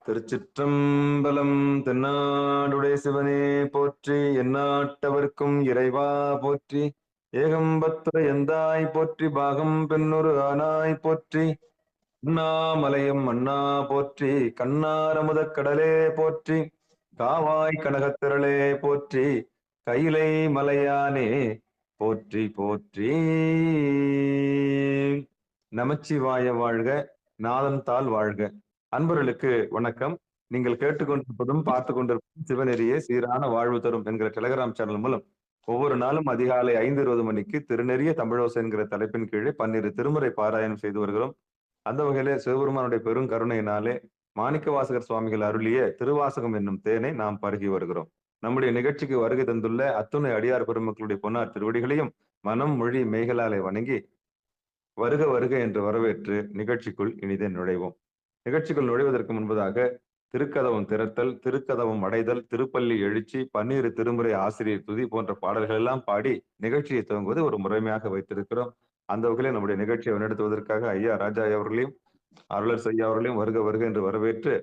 திருச்சிற்றம்பலம். தென்னாடுடைய சிவனே போற்றி, எந்நாட்டவர்க்கும் இறைவா போற்றி. ஏகம்பத்துரை எந்தாய் போற்றி, பாகம் பெண்ணொரு ஆனாய் போற்றி. அண்ணாமலையும் அண்ணா போற்றி, கண்ணாரமுதக் கடலே போற்றி. காவாய் கனகத்திரளே போற்றி, கைலை மலையானே போற்றி போற்றி. நமச்சிவாய வாழ்க, நாதன் தாள் வாழ்க. அன்பர்களுக்கு வணக்கம். நீங்கள் கேட்டுக்கொண்டிருப்பதும் பார்த்து கொண்டிருப்பதும் சிவநெறியே சீரான வாழ்வு தரும் என்கிற டெலிகிராம் சேனல் மூலம் ஒவ்வொரு நாளும் அதிகாலை 5:20 மணிக்கு திருநெறிய தமிழோசை என்கிற தலைப்பின் கீழே 12 திருமுறை பாராயணம் செய்து வருகிறோம். அந்த வகையிலே சிவபெருமானுடைய பெரும் கருணையினாலே மாணிக்க வாசகர் சுவாமிகள் அருளிய திருவாசகம் என்னும் தேனை நாம் பருகி வருகிறோம். நம்முடைய நிகழ்ச்சிக்கு வருகை தந்துள்ள அத்துணை அடியார் பெருமக்களுடைய பொன்னார் திருவடிகளையும் மனம் மொழி மெய்களாலே வணங்கி வருக வருக என்று வரவேற்று நிகழ்ச்சிக்குள் இனிதே நுழைவோம். நிகழ்ச்சிக்குள் நுழைவதற்கு முன்பதாக திருக்கதவம் திறத்தல், திருக்கதவம் அடைதல், திருப்பள்ளி எழுச்சி, 12 திருமுறை ஆசிரியர் துதி போன்ற பாடல்கள் எல்லாம் பாடி நிகழ்ச்சியை துவங்குவது ஒரு முறைமையாக வைத்திருக்கிறோம். அந்த வகையிலே நம்முடைய நிகழ்ச்சியை வழிநடத்துவதற்காக ஐயா ராஜா அவர்களையும் அருளர் செய்யா அவர்களையும் வருக வருக என்று வரவேற்று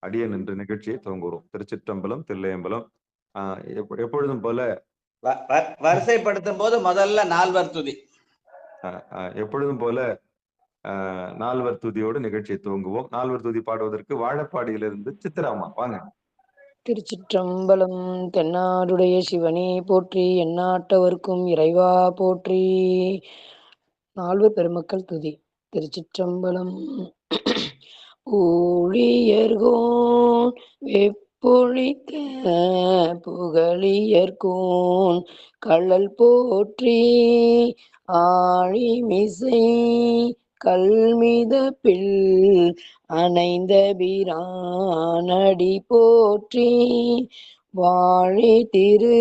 அடியன் என்று நிகழ்ச்சியை துவங்குகிறோம். திருச்சிற்றம்பலம், தில்லையம்பலம். எப்பொழுதும் போல வரிசைப்படுத்தும் போது முதல்ல நால்வர் துதி. எப்பொழுதும் போல நால்வர் துதியோடு நிகழ்ச்சியை துவங்குவோம். நால்வர் துதி பாடுவதற்கு வாழப்பாடியிலிருந்து சித்திராமா வாங்க. திருச்சிற்றம்பலம். தென்னாடுடைய சிவனே போற்றி, எந்நாட்டவர்க்கும் இறைவா போற்றி. நால்வர் பெருமக்கள் துதி. திருச்சிற்றம்பலம். ஊழியர்கோன் வெப்பொழித்த புகழியர்கோன் கள்ளல் போற்றி, ஆழிமிசை கல்மிதப்பில் அணைந்த பிரானடி போற்றி, வாழி திரு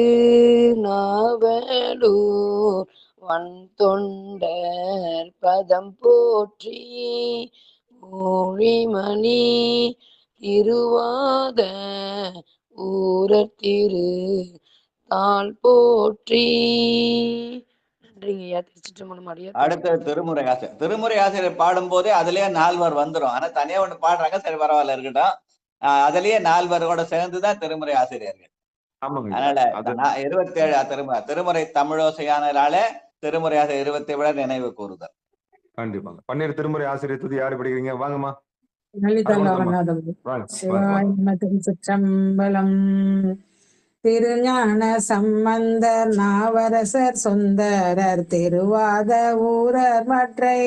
நாவலூர் வன் தொண்டர் பதம் போற்றி, ஊழிமணி திருவாத ஊரர் திரு தாள் போற்றி. நன்றிங்கய்யா. திருச்சிற்றம்பலம். அடுத்த திருமுறை ஆசிரியர். திருமுறை ஆசிரியர் பாடும் போதே அதுலயே நால்வர் வந்துடும். ஆனா தனியா ஒண்ணு பாடுறாங்க, சரி பரவாயில்ல இருக்கட்டும். அதுலயே நால்வரோட சேர்ந்துதான் திருமுறை ஆசிரியர்கள். அதனால 27 திருமுறை தமிழோசையானாலே திருமுறை ஆசிரியர் 27 நினைவு கூறுதல். கண்டிப்பாங்க. 12 திருமுறை ஆசிரியர் துதி யாரு படிக்கிறீங்க? வாங்கம்மா. திருச்சிற்றம்பலம். திருஞான சம்பந்தர் நாவரசர் சுந்தரர் திருவாத ஊரர் மற்றை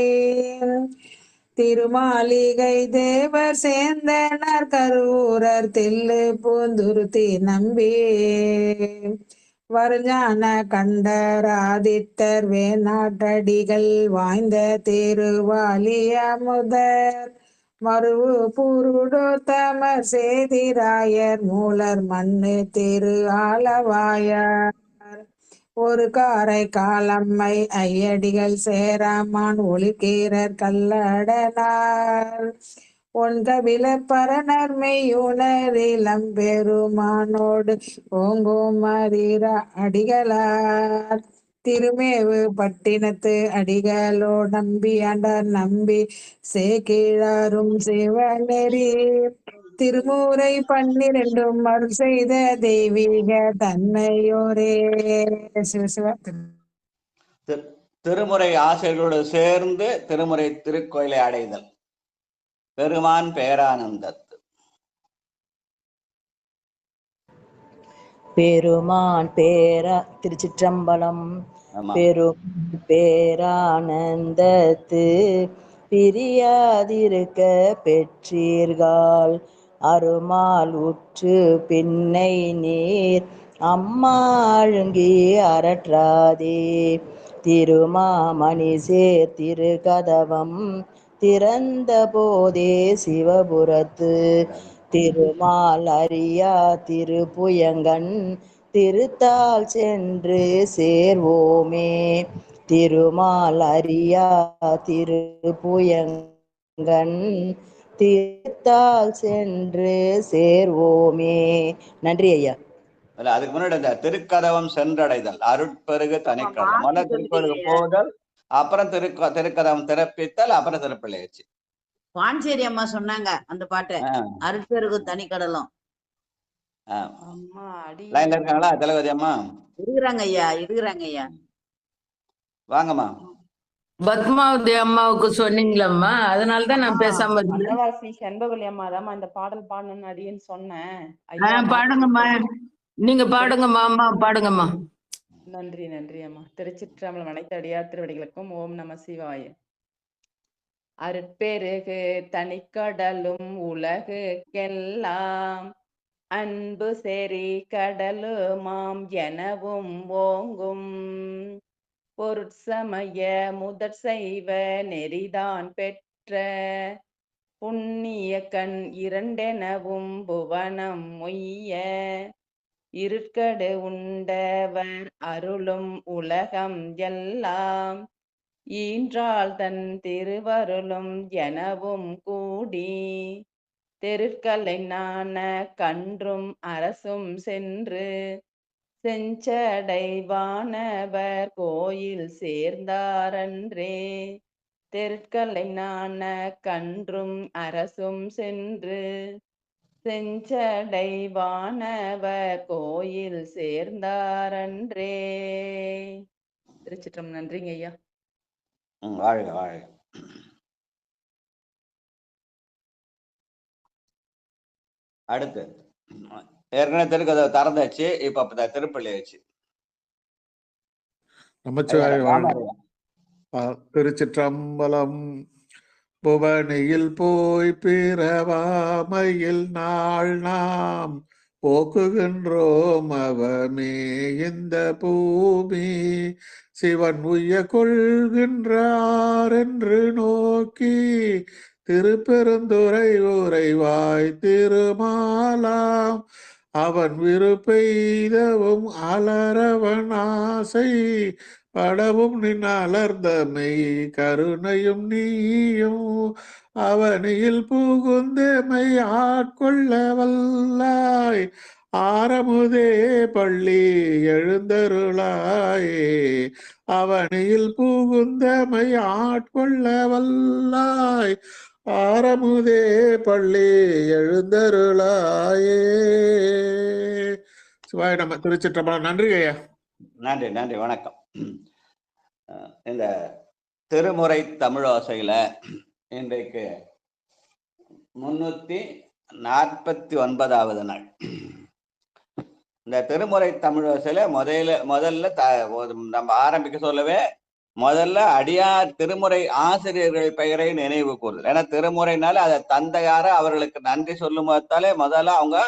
திருமாளிகை தேவர் சேந்தனர் கரூரர் தில்லு பூந்துருத்தி நம்பி வருஞான கண்டராதித்தர் வேநாட்டடிகள் வாய்ந்த திருவாலிய முதர் மருவு புருடோத்தமர் சேதிராயர் மூலர் மண்ணு திரு ஆலவாயார் ஒரு காரை காலம்மை ஐயடிகள் சேராமான் ஒளிக்கீரர் கல்லடனார் ஒன்கவில பரணர் மெய்யுணரிலம் பெருமானோடு ஓங்கும் மரீரா அடிகளார் திருமேவு பட்டினத்து அடிகளோ நம்பி ஆண்டார் நம்பி சேக்கிழாரும் சிவநெறி திருமுறை 12 அருள் செய்த தெய்வீக தன்மையோரே. சிவசிவ. திருமுறை ஆசிரியர்களோடு சேர்ந்து திருமுறை திருக்கோயிலை அடைதல். பெருமான் பேரானந்தத்து. பெருமான் திருச்சிற்றம்பலம். பெருமான் பேரானந்தத்து பிரியாதிருக்க பெற்றீர்கள், அருமால் உற்று பின்னை நீர் அம்மாழுங்கி அரற்றாதே, திருமாமணி சேர் திருக்கதவம் திறந்த போதே சிவபுரத்து திருமால் அறியா திருப்புயங்கன் திருத்தால் சென்று சேர்வோமே, திருமால் அறியா திருப்புயங்கன் திருத்தால் சென்று சேர்வோமே. நன்றி ஐயா. அதுக்கு முன்னாடி இந்த திருக்கதவம் சென்றடைதல், அருட்பெருகு தனிக்கதம். முதல்ல திருக்கோயிலுக்கு போதல், அப்புறம் திருக்கதவம் திறப்பித்தல், அப்புறம் திருப்பள்ளியாச்சு. பாண்டிச்சேரி அம்மா சொன்னாங்க அந்த பாட்டை, அருட்பெருக்கு தனிக்கடலும். லைன்ல இருக்காங்களா தளபதி அம்மா? இருக்கிறாங்க ஐயா, இருக்கிறாங்க ஐயா. வாங்கம்மா. பத்மாவதி அம்மாவுக்கு சொன்னீங்களம்மா, அதனாலதான் நான் பேசாம வனவாசி செண்பகவல்லி அம்மா தான் இந்த பாடல் பாடணும்னு அடியேன்னு சொன்னேன். பாடுங்கம்மா, நீங்க பாடுங்கம்மா அம்மா, பாடுங்கம்மா. நன்றி நன்றி அம்மா. திருச்சிற்றம்பலம் அனைத்து அடியார் திருவடிகளுக்கும் ஓம் நம சிவாய. அருட்பெருகு தனிக்கடலும் உலகுக்கெல்லாம் அன்பு செறி கடலுமாம் எனவும் ஓங்கும் பொருட்சமய முதற் செய்வ நெறிதான் பெற்ற புண்ணிய கண் இரண்டெனவும் புவனம் மொய்ய இருட்கடு உண்டவர் அருளும் உலகம் எல்லாம் ஈன்றாள் தன் திருவருளும் எனவும் கூடி தெருக்களை நாண கன்றும் அரசும் சென்று செஞ்சடை வானவர் கோயில் சேர்ந்தாரன்றே. தெருக்களை நாண கன்றும் அரசும் சென்று செஞ்சடை வானவர் கோயில் சேர்ந்தாரன்றே. திருச்சிற்றம். நன்றிங்க ஐயா. வாழ்க வாழ்க. அடுத்து ஏற்கனவே திருக்கதை திறந்தாச்சு, இப்ப திருப்பள்ளி ஆச்சு. திருச்சிற்றம்பலம். புவனியில் போய் பிறவாமையில் நாள் நாம் போக்குகின்றோம் அவமே இந்த பூமி சிவன் உய்ய கொள்கின்றார் என்று நோக்கி திருப்பெருந்துறை உரைவாய் திருமாலாம் அவன் விருப்பெய்தவும் அலரவன் ஆசை படவும் நின் அலர்ந்தமை கருணையும் நீயும் அவனியில் புகுந்தமை ஆட்கொள்ள வல்லாய் ஆரமுதே பள்ளி எழுந்தருளாயே அவனியில் புகுந்தமை ஆட்கொள்ள வல்லாய் ஆரமுதே பள்ளி எழுந்தருளாயே. சிவாய நம்ம. திருச்சிற்றம்பலம். நன்றி ஐயா. நன்றி நன்றி, வணக்கம். இந்த திருமுறை தமிழோசையில இன்றைக்கு 349வது நாள். இந்த திருமுறை தமிழோசையில முதல்ல நம்ம ஆரம்பிக்க சொல்லவே முதல்ல அடியார் திருமுறை ஆசிரியர்கள் பெயரை நினைவு கூறுதல். ஏன்னா திருமுறைனால அதை தந்தையார அவர்களுக்கு நன்றி சொல்லும் போதாலே முதல்ல அவங்க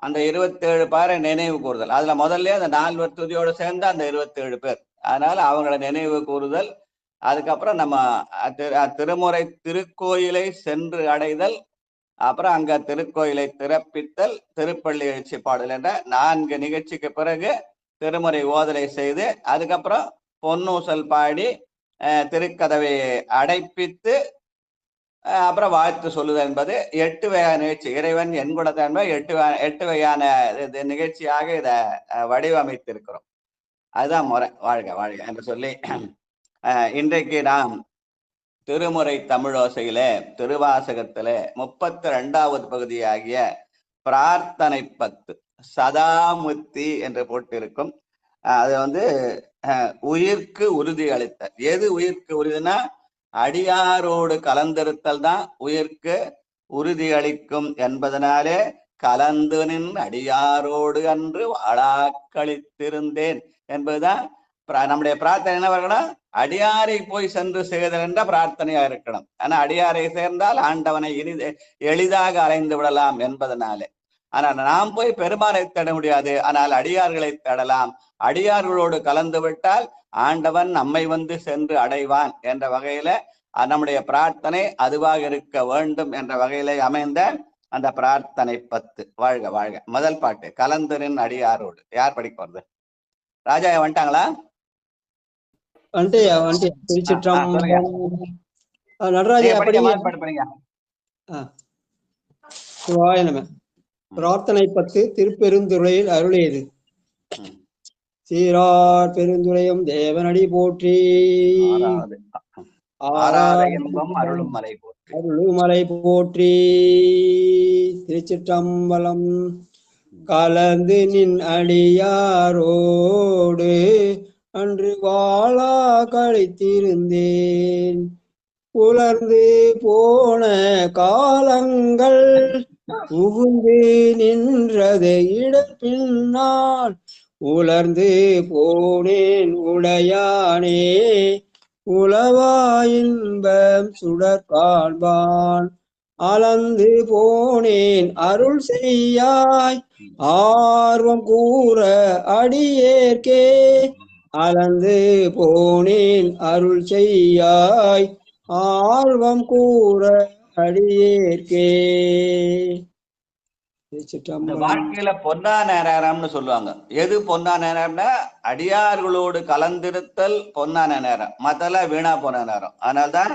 அந்த 27 பேரை நினைவு கூறுதல். அதுல முதல்ல அந்த 4 துதியோடு சேர்ந்து அந்த 27 பேர். அதனால அவங்களை நினைவு கூறுதல். அதுக்கப்புறம் நம்ம திருமுறை திருக்கோயிலை சென்று அடைதல், அப்புறம் அங்க திருக்கோயிலை திறப்பித்தல், திருப்பள்ளி எழுச்சி பாடல் என்ற 4 நிகழ்ச்சிக்கு பிறகு திருமுறை ஓதலை செய்து அதுக்கப்புறம் பொன்னூசல் பாடி திருக்கதவை அடைப்பித்து அப்புறம் வாழ்த்து சொல்லுதல் என்பது 8 வகையான நிகழ்ச்சி. இறைவன் என்குடத்தை என்பது 8 வகையான நிகழ்ச்சியாக இதை வடிவமைத்திருக்கிறோம். அதுதான் முறை. வாழ்க வாழ்க என்று சொல்லி இன்றைக்கு நாம் திருமுறை தமிழோசையில திருவாசகத்தில 32வது பகுதியாகிய பிரார்த்தனை 10 சதாமுத்தி என்று போட்டிருக்கும். அது உயிர்க்கு உறுதி அளித்தல். எது உயிர்க்கு உறுதினா அடியாரோடு கலந்திருத்தல் தான் உயிர்க்கு உறுதி அளிக்கும் என்பதனாலே கலந்து நின் அடியாரோடு அன்று வாழாக்களித்திருந்தேன் என்பதுதான் நம்முடைய பிரார்த்தனை. என்ன வரணும்? அடியாரை போய் சென்று செய்தல் என்ற பிரார்த்தனையா இருக்கணும். ஆனா அடியாரை சேர்ந்தால் ஆண்டவனை எளிதாக அலைந்து விடலாம் என்பதனாலே. ஆனால் நாம் போய் பெருமானை தேட முடியாது, ஆனால் அடியார்களை தேடலாம். அடியார்களோடு கலந்து விட்டால் ஆண்டவன் நம்மை சென்று அடைவான் என்ற வகையில நம்முடைய பிரார்த்தனை அதுவாக இருக்க வேண்டும் என்ற வகையில அமைந்த அந்த பிரார்த்தனை 10. வாழ்க வாழ்க. முதல் பாட்டு கலந்தரின் அடியாரோடு. யார் படிக்க வருது? ராஜா வந்துட்டாங்களா? பிரார்த்தனை 10 திருப்பெருந்துறையில் அருளியது. சீரார் பெருந்துரையும் தேவனடி போற்றி. ஆறாத இன்பம் அருளும் மலை போற்றி. அருளுமலை போற்றி. திருச்சிற்றம்பலம். கலந்து நின் அடியாரோடு அன்று வாழா கழித்திருந்தேன். உலர்ந்து போன காலங்கள் புகுந்து நின்றதை இடப்பின்னால் உலர்ந்து போனேன் உடையானே உளவா இன்பம் சுடற்காண்பான். அளந்து போனேன் அருள் செய்யாய் ஆர்வம் கூற அடியேற்கே. அளந்து போனேன் அருள் செய்யாய் ஆர்வம் கூற அடியேற்கே. வாழ்க்கையில பொன்னான நேரம்னு சொல்லுவாங்க. எது பொன்னான நேரம்னா அடியார்களோடு கலந்திருத்தல் பொன்னான நேரம், மத்தெல்லாம் வீணா போன நேரம். அதனால்தான்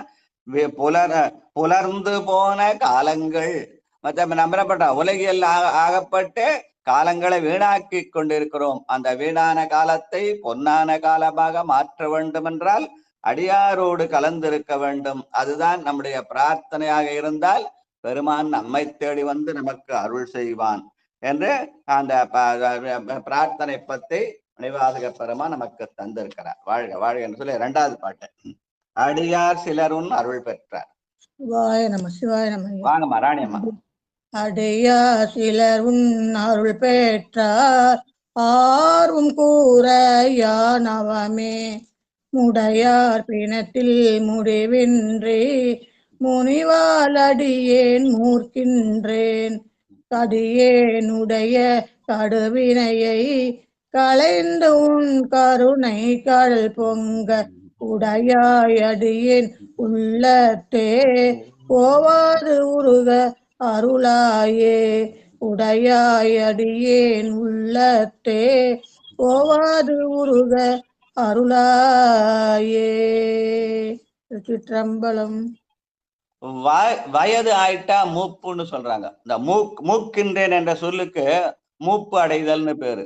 புலர்ந்து போன காலங்கள் மற்ற நம்பப்பட்ட உலகில் ஆகப்பட்டு காலங்களை வீணாக்கி கொண்டிருக்கிறோம். அந்த வீணான காலத்தை பொன்னான காலமாக மாற்ற வேண்டும் என்றால் அடியாரோடு கலந்திருக்க வேண்டும். அதுதான் நம்முடைய பிரார்த்தனையாக இருந்தால் பெருமான் நம்மை தேடி வந்து நமக்கு அருள் செய்வான் என்று அந்த பிரார்த்தனை பத்தி மணிவாசக பெருமான் நமக்கு தந்திருக்கிறார். வாழ்க வாழ்க என்று சொல்லி 2வது பாட்டு. அடியார் சிலரும் அருள் பெற்றார். சிவாய நம சிவாய நம. வாங்கம்மா ராணியம்மா. அடியார் சிலர் உன் அருள் பெற்றார் ஆர்வம் கூற யானவமே. முடையார் பிணத்தில் முடிவின்றி முனிவால் அடியேன் மூர்க்கின்றேன். கடியேனுடைய கடுவினையை களைந்து உன் கருணை கடல் பொங்க உடையாய் அடியேன் உள்ளத்தே போவாது உருக அருளாயே. உடையாய் அடியேன் உள்ளத்தே போவாது உருக அருளாயே. சிற்றம்பலம். வயது ஆயிட்டா மூப்புன்னு சொல்றாங்க. இந்த மூக்கின்றேன் என்ற சொல்லுக்கு மூப்பு அடைதல்னு பேரு.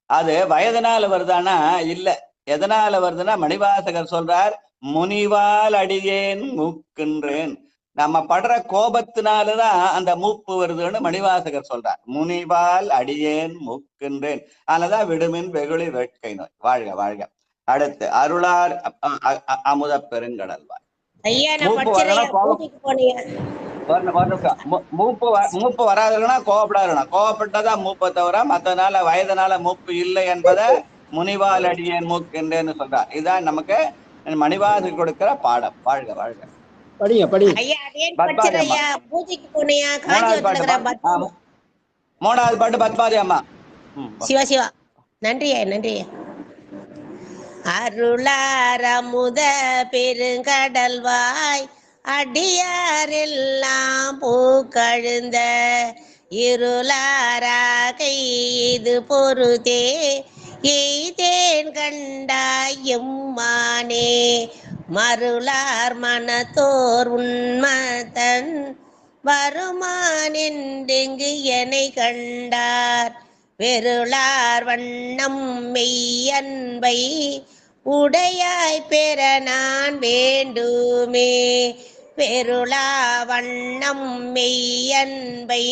அது வயதுனால வருதானா? இல்ல. எதனால வருதுன்னா மணிவாசகர் சொல்றார், முனிவால் அடியேன் மூக்கின்றேன். நம்ம படுற கோபத்தினாலதான் அந்த மூப்பு வருதுன்னு மணிவாசகர் சொல்றார். முனிவால் அடியேன் மூக்கின்றேன். அதனாலதான் விடுமின் வெகுளி வேட்கை நோய். வாழ்க வாழ்க. அடுத்து அருளார் அமுத பெருங்கடல்வாய். மூப்பு வராதுன்னா கோவப்படாதுன்னா, கோவப்பட்டதான் மூப்பை தவிர மத்தனால வயதுனால மூப்பு இல்லை என்பதை முனிவால் அடியேன் மூக்கின்றேன்னு சொல்றார். இதுதான் நமக்கு மணிவாசகர் கொடுக்கிற பாடம். வாழ்க வாழ்க. படிங்க படிங்க. 3வது பாட்டு பத்மாதி அம்மா. சிவா சிவா. நன்றி நன்றி. அருளாரமுத பெருங்கடல்வாய் அடியாரெல்லாம் பூக்கழுந்த இருளாராகை இது பொறுதே எய்தேன் கண்டாய் எம்மானே. மருளார் மனத்தோர் உண்மதன் வருமான் என்றெங்கு என்னை கண்டார். வெருளார் வண்ணம் மெய்யன்பை உடையாய் பெற நான் வேண்டுமே. வெருளா வண்ணம் மெய்யன்பை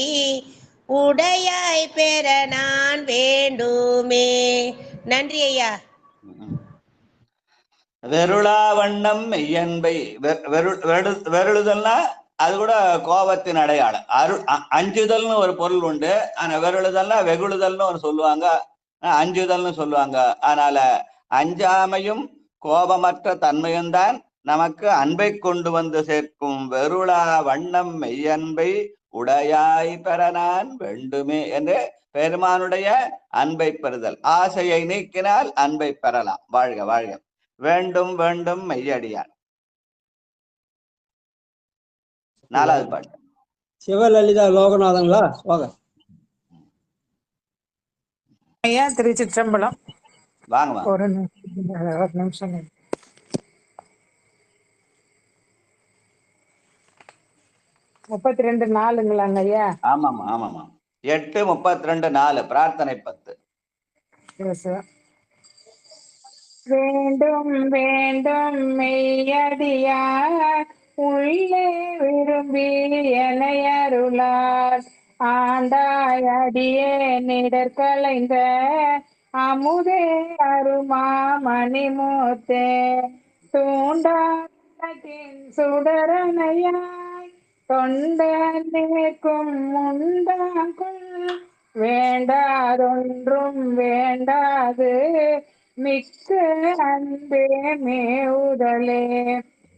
உடையாய் பெற நான் வேண்டுமே. நன்றி ஐயா. வெருளா வண்ணம் மெய்யன்பை. வெருளுதல்னா அது கூட கோபத்தின் அடையாளம். அஞ்சுதல்னு ஒரு பொருள் உண்டு. ஆனா வெருளுதல்னா வெகுளுதல்னு ஒரு சொல்லுவாங்க, அஞ்சுதல்னு சொல்லுவாங்க. அதனால அஞ்சாமையும் கோபமற்ற தன்மையும் தான் நமக்கு அன்பை கொண்டு வந்து சேர்க்கும். வெருளா வண்ணம் மெய்யன்பை உடையாய் பெற நான் வேண்டுமே என்று பெருமானுடைய அன்பை பெறுதல். ஆசையை நீக்கினால் அன்பை பெறலாம். வாழ்க வாழ்க. வேண்டும் வேண்டும் மெய்யடியார். 4வது பாட்டு. சிவலலிதா லோகநாதங்களா? வாங்க ஐயா. திருச்சிற்றம்பலம். வாங்க. ஒரு நிமிஷம். 32:4ங்களாங்க ஐயா? ஆமாமா ஆமாமா. 8:32:4 பிரார்த்தனை 10. வேண்டும் வேண்டும் மெய்யடியார் உள்ளே விரும்பி எனையருளார் ஆண்டாய் அடியே நிடற்கலைந்த அமுதே அருமா மணிமூத்தே தூண்டாத்தின் சுடரணையாய் தொண்ட நேர்க்கும் முண்டாக்குள் வேண்டாதொன்றும் வேண்டாது மிக்க அன்பே மேவுதலே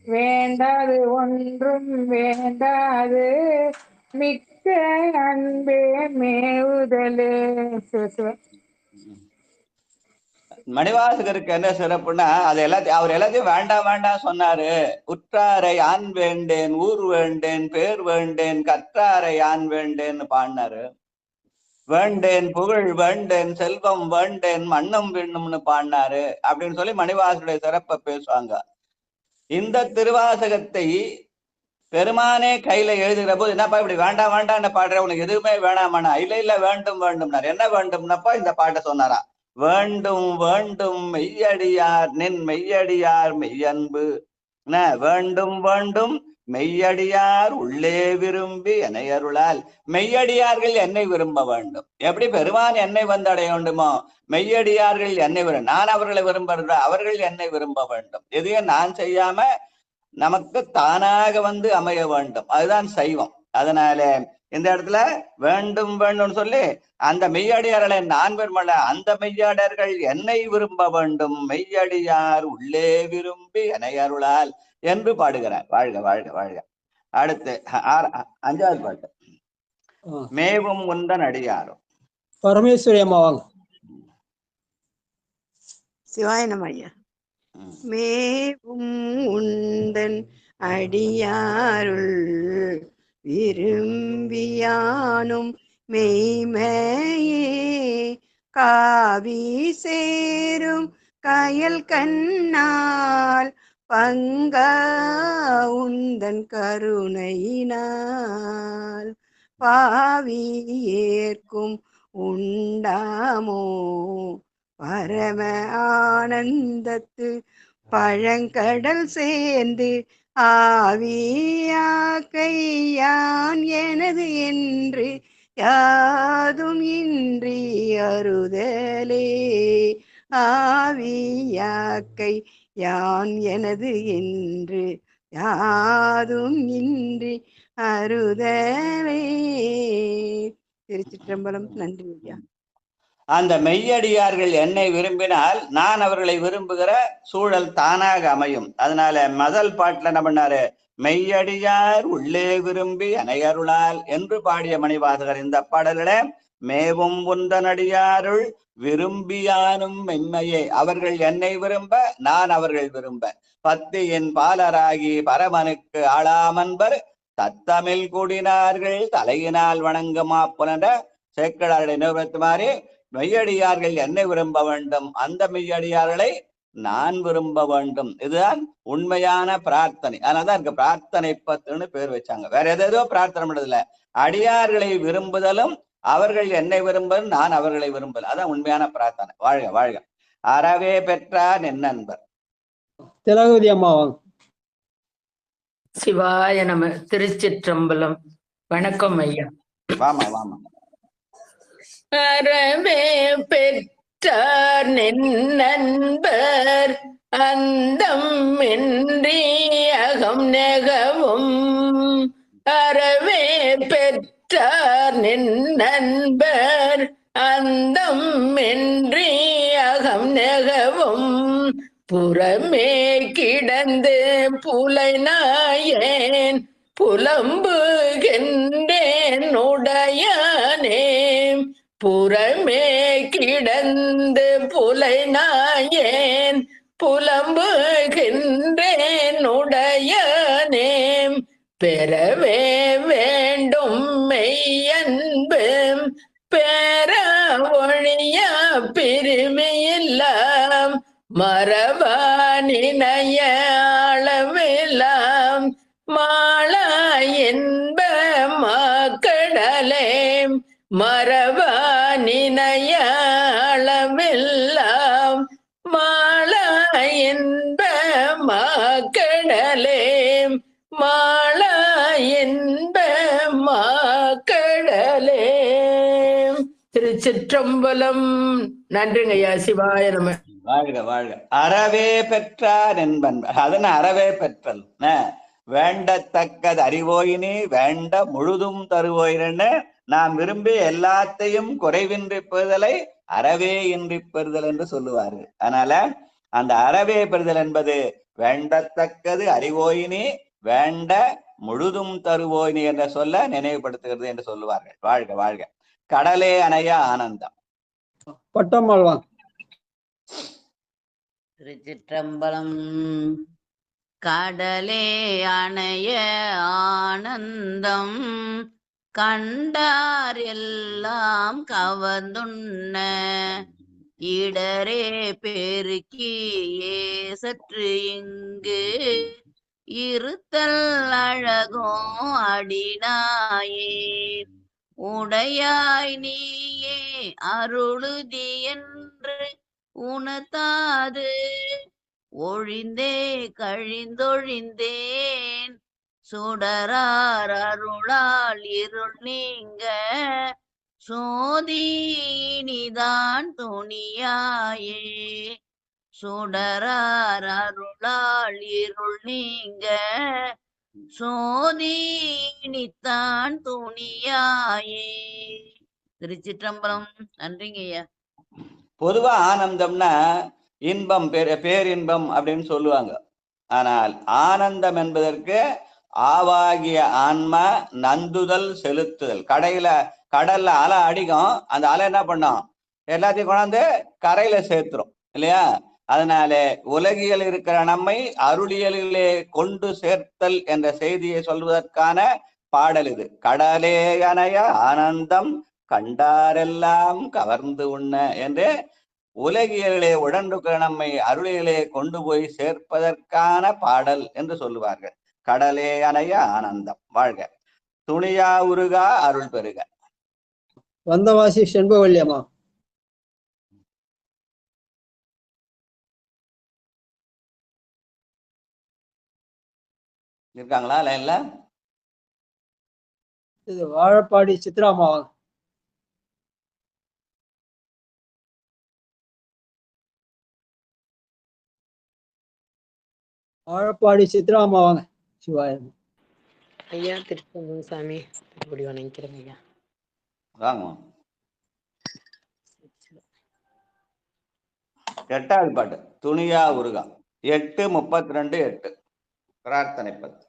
வேண்டாது ஒன்றும் வேண்டாது மிக்க அன்பே மேவுதலே. மணிவாசகருக்கு என்ன சிறப்புன்னா அது எல்லாத்தையும் அவர் எல்லாத்தையும் வேண்டாம் வேண்டாம் சொன்னாரு. உற்றாரை ஆண் வேண்டேன், ஊர் வேண்டேன், பேர் வேண்டேன், கற்றாரை ஆண் வேண்டேன்னு பாடினாரு. வேண்டேன் புகழ் வேண்டேன், செல்வம் வேண்டேன், மண்ணும் விண்ணும்னு பாடினாரு அப்படின்னு சொல்லி மணிவாசகருடைய சிறப்பை பேசுவாங்க. இந்த திருவாசகத்தை பெருமானே கையில எழுதுகிற போது என்னப்பா இப்படி வேண்டாம் வேண்டாம்னு பாடுற, உனக்கு எதுவுமே வேணாமாண்ணா? இல்ல வேண்டும் வேண்டும்னாரு. என்ன வேண்டும்னப்பா இந்த பாட்டை சொன்னாரா? வேண்டும் வேண்டும் மெய்யடியார் நின் மெய்யடியார் மெய்யன்பு வேண்டும் வேண்டும் மெய்யடியார் உள்ளே விரும்பி எனையருளால். மெய்யடியார்கள் என்னை விரும்ப வேண்டும். எப்படி பெருமான் என்னை வந்து அடைய வேண்டுமோ மெய்யடியார்கள் என்னை விரும்ப, நான் அவர்களை விரும்புறத அவர்கள் என்னை விரும்ப வேண்டும். எதையும் நான் செய்யாம நமக்கு தானாக வந்து அமைய வேண்டும். அதுதான் சைவம். அதனால இந்த இடத்துல வேண்டும் வேண்டும் சொல்லி அந்த மெய்யடியார்களை நான் விரும்பல, அந்த மெய்யடியார்கள் என்னை விரும்ப வேண்டும். மெய்யடியார் உள்ளே விரும்பி எனையருளால் என்று பாடுகிறார். வாழ்க வாழ்க வாழ்க. அடுத்து 5வது பாட்டு, மேவும் உந்தன் அடியாரும். பரமேஸ்வரி அம்மா வாங்க. சிவாய நம ஐயா. மேவும் உந்தன் அடியாருள் விரும்பியானும் மெய்மையே காவி சேரும் கயல் கண்ணால் பங்க உந்தன் கருணையினால் பாவி ஏற்கும் உண்டாமோ பரம ஆனந்தத்து பழங்கடல் சேர்ந்து ஆவியாக்கையான் எனது என்று யாதும் இன்றி அறுதலே. ஆவியாக்கை யான் எனது என்று யாதும் இன்றி அறுதலே. திருச்சிற்றம்பலம். நன்றி ஐயா. அந்த மெய்யடியார்கள் என்னை விரும்பினால் நான் அவர்களை விரும்புகிற சூழல் தானாக அமையும். அதனால முதல் பாட்டுல என்ன பண்ணாரு? மெய்யடியார் உள்ளே விரும்பி அனையருளால் என்று பாடிய மணிவாசகர் இந்த பாடலிட மேவும் உந்தனடியாருள் விரும்பியானும் மென்மையே, அவர்கள் என்னை விரும்ப நான் அவர்கள் விரும்ப, பத்தியின் பாலராகி பரமனுக்கு ஆளாமன்பர் தத்தமிழ் கூடினார்கள் தலையினால் வணங்குமா புனன்ற சேக்கடாருடைய நிறுவனத்து மாதிரி மெய்யடியார்கள் என்னை விரும்ப வேண்டும், அந்த மெய்யடியார்களை நான் விரும்ப வேண்டும். இதுதான் உண்மையான பிரார்த்தனை. அதனாலதான் இருக்கு பிரார்த்தனை பத்துன்னு பேர் வச்சாங்க. வேற எதோ பிரார்த்தனை பண்ணதில்ல. அடியார்களை விரும்புதலும் அவர்கள் என்னை விரும்புதல் நான் அவர்களை விரும்பல், அதான் உண்மையான பிரார்த்தனை. வாழ்க வாழ்க. அறவே பெற்றார் என் நண்பர். திலகவதி அம்மா வாங்க. சிவாய நம. திருச்சிற்றம்பலம். வணக்கம் ஐயா. வாமா வாமா. அறவே பெற்றார் நின் நண்பர் அந்தம் இன்றி அகம் நெகவும். அறவே பெற்றார் நின் நண்பர் அந்தம் இன்றி அகம் நெகவும். புறமே கிடந்து புலை நாயேன் புலம்புகின்றேன் உடையானே. புறமே கிடந்து புலை நாயேன் புலம்புகின்றேன் உடையானே. பெறவே வேண்டும் மெய்யன்பு பெற ஒழிய பிரிமையில்லாம் மரபானினைய அளவில்லாம் மாளா என்ப மாக்கடலே. மரபானினைய அளவில்லாம் மாளா கடலே. திருச்சிற்றம்பலம். நன்றிங்க ஐயா. சிவாய நம. வாழ்க வாழ்க. அறவே பெற்றார் என்பன் அதன் அறவே பெற்றல் வேண்டத்தக்கது அறிவோயினி வேண்ட முழுதும் தருவோயின்னு நாம் விரும்பி எல்லாத்தையும் குறைவின்றி பெறுதலை அறவே இன்றி பெறுதல் என்று சொல்லுவார்கள். அதனால அந்த அறவே பெறுதல் என்பது வேண்டத்தக்கது அறிவோயினி வேண்ட முழுதும் தருவோயினி என்ற சொல்ல நினைவுபடுத்துகிறது என்று சொல்லுவார்கள். வாழ்க வாழ்க. கடலே அணைய ஆனந்தம். பட்டம்மாள் வாங்க. திருச்சிற்றம்பலம். கடலே அணைய ஆனந்தம் கண்டார் எல்லாம் கவர்ந்துண்ண இடரே பெருக்கியே சற்று இங்கு இருத்தல் அழகோ அடினாயே உடையாய் நீயே அருளுதி என்று உணத்தாது ஒழிந்தே கழிந்தொழிந்தேன் சுடரார் அருளால் இருள் நீங்க சோதினிதான் துணியாயே சுடரார் அருளால் இருள் நீங்க சோதினித்தான் துணியாயே. திருச்சிற்றம்பலம். நன்றிங்க ஐயா. பொதுவா ஆனந்தம்னா இன்பம், பேரின்பம் அப்படின்னு சொல்லுவாங்க. ஆனால் ஆனந்தம் என்பதற்கு ஆவாகிய ஆன்மா நந்துதல் செலுத்துதல். கடல்ல அலை அடிக்கும், அந்த அலை என்ன பண்ணும், எல்லாத்தையும் கொண்டாந்து கரையில சேர்த்துரும் இல்லையா? அதனாலே உலகியல் இருக்கிற நம்மை அருளியலிலே கொண்டு சேர்த்தல் என்ற செய்தியை சொல்வதற்கான பாடல் இது. கடலே அணைய ஆனந்தம் கண்டாரெல்லாம் கவர்ந்து உண்ண என்று உலகியலே உடனுக்குற நம்மை அருளிலே கொண்டு போய் சேர்ப்பதற்கான பாடல் என்று சொல்லுவார்கள். கடலே அணைய ஆனந்தம். வாழ்க. துணியா உருகா அருள் பெருக. வந்தவாசி செண்பவல்லியம்மா. இருக்காங்களா லைன்ல? இது வாழப்பாடி சித்ராமா வாங்க. வாழப்பாடி சித்ராமா வாங்க. சிவாயம் ஐயா. திருப்பூர் சாமி திருப்படி வணங்கிறேன் ஐயா. வாங்க. 8வது பாட்டு துணியா உருகா 8:32 பிரார்த்தனை 10.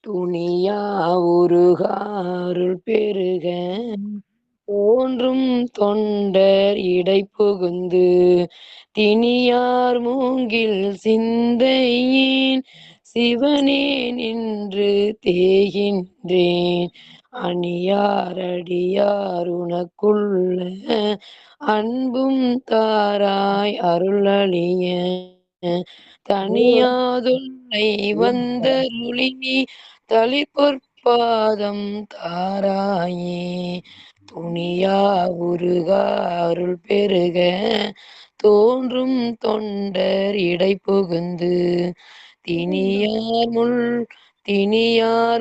துணியா உருகா அருள் பெருக தோன்றும் தொண்டர் இடை புகுந்து திணியார் மூங்கில் சிந்தையின் சிவனே நின்று தேகின்றேன் அணியாரடியார் உனக்குள்ள அன்பும் தாராய் அருளழிய தனியாதுள்ளை வந்தருளி தளிப்பொற்பாதம் தாராயே துணியா உருகா அருள் பெருக தோன்றும் தொண்டர் இடை புகுந்து திணியார்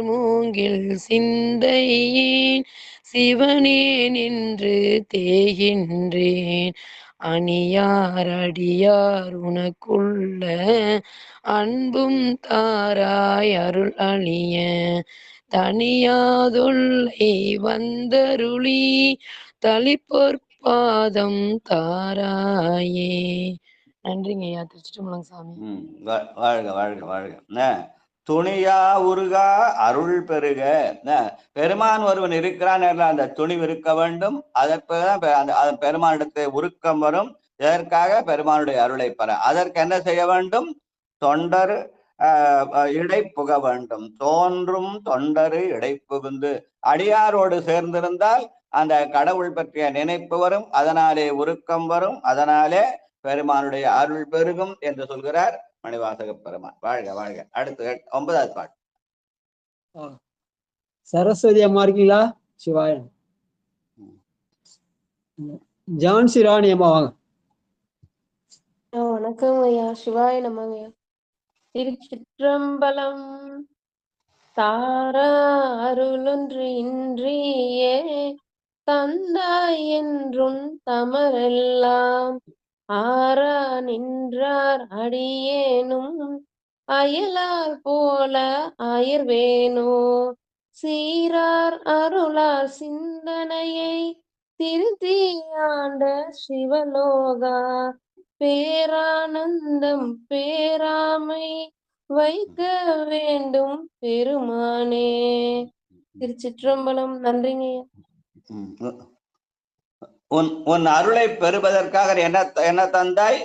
மூங்கில் சிந்தையின் சிவனே நின்று தேகின்றேன் அணியார் அடியார் உனக்குள்ள அன்பும் தாராய் அருள் அழிய தனியாதுள்ளை வந்தருளி தளிப்பொற்பாதம் தாராயே. நன்றிங்க ஐயா. திருச்சிற்றம்பலம் சாமி. வாழ்க வாழ்க வாழ்க. துணியா உருகா அருள் பெருக. பெருமான் ஒருவன் இருக்கிறான் என்ற அந்த துணிவு இருக்க வேண்டும். அதற்குதான் அந்த பெருமானிடத்தை உருக்கம் வரும். இதற்காக பெருமானுடைய அருளை பெற அதற்கு என்ன செய்ய வேண்டும்? தொண்டர் இடை புக வேண்டும். தோன்றும் தொண்டரு இடை புகுந்து அடியாரோடு சேர்ந்திருந்தால் அந்த கடவுள் பற்றிய நினைப்பு வரும். அதனாலே உருக்கம் வரும். அதனாலே பெருமானுடைய அருள் பெருகும் என்று சொல்கிறார் மணிவாசக பெருமான். வாழ்க வாழ்க. அடுத்து 9வது பாட்டு. சரஸ்வதி அம்மா இருக்கீங்களா? சிவாயம். ஜான்சி ராணி அம்மா வாங்க. வணக்கம் ஐயா. சிவாய நமங்க. திருச்சிற்றம்பலம். தாரா அருளொன்று இன்றியே தந்தாய் என்றும் தமரெல்லாம் ஆரா நின்றார் அடியேனும் அயலார் போல அயர்வேனோ சீரார் அருளார் சிந்தனையை திருத்தி ஆண்ட சிவலோகா பேரானந்தம் பேராமை வைக்க வேண்டும் பெருமானே. திருச்சிற்றம்பலம். நன்றிங்க. உன் அருளை பெறுவதற்காக என்ன தந்தாய்?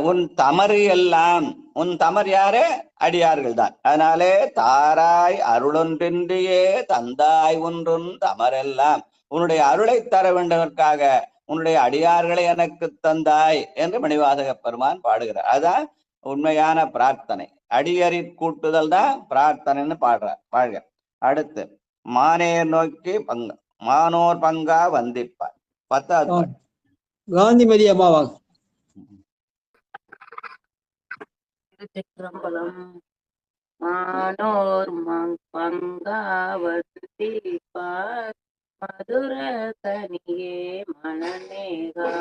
உன் தமறு எல்லாம். உன் தமர் யாரு? அடியார்கள் தான். அதனாலே தாராய் அருளொன்றின்றியே தந்தாய் ஒன்றும் தமரெல்லாம். உன்னுடைய அருளை தர வேண்டுவதற்காக உன்னுடைய அடியார்களை எனக்கு தந்தாய் என்று மணிவாசக பெருமான் பாடுகிறார். அதுதான் உண்மையான பிரார்த்தனை. அடியறி கூட்டுதல் தான் பிரார்த்தனைன்னு பாடுக. அடுத்து மானேர் நோக்கி மானோர் பங்கா வந்திப்பார். 10வது காந்திமதி அம்மாவாங்க. திருச்சிற்றம்பலம். மானோர் பங்கா வந்திப்பார் மதுர தனியே மணநேகா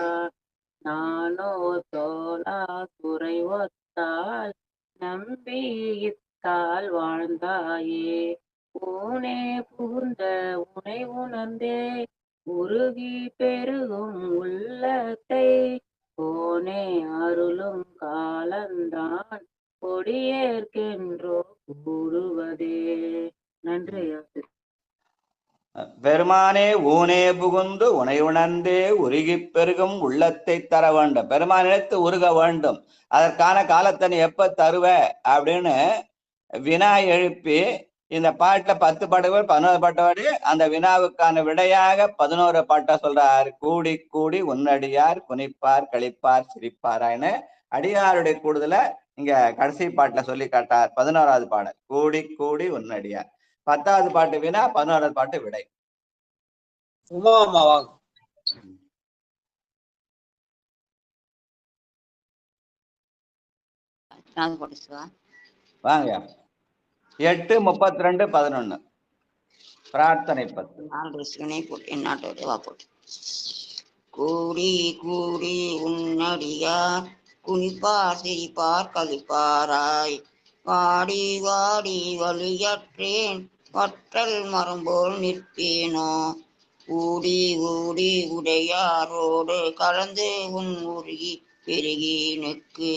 நானோ தோலா துறை ஒத்தால் நம்பியித்தால் வாழ்ந்தாயே ஊனே புகுந்த உனை உணர்ந்தே உருகி பெருகும் உள்ளத்தை போனே அருளும் காலந்தான் கொடியேற்கென்றோ கூடுவதே. நன்றி. பெருமானே ஊனே புகுந்து உனை உணர்ந்தே உருகி பெருகும் உள்ளத்தை தர வேண்டும். பெருமான் நினைத்து உருக வேண்டும். அதற்கான காலத்தை நீ எப்ப தருவ அப்படின்னு வினா எழுப்பி இந்த பாட்டுல 10 பாட்டுகள் 11 பாட்டோடு அந்த வினாவுக்கான விடையாக 11 பாட்டை சொல்றார். கூடி கூடி உன்னடியார் குனிப்பார் கழிப்பார் சிரிப்பாரான்னு அடியாருடைய கூடுதல இங்க கடைசி பாட்டுல சொல்லி காட்டார். 11வது பாடல் கூடி கூடி உன்னடியார். 10வது பாட்டு வினா, 11வது பாட்டு விடை. வாங்க 8:32:11 பிரார்த்தனை 10. கூடி கூடி உன்னடியார் குனிப்பார் சிரிப்பார் கழிப்பாராய் வாடி வாடி வழியற்றேன் வற்றல் மரம்போல் நிற்பேனோ ஊடி ஊடி உடையாரோடு கலந்து உன் உருகி பெருகி நிற்கு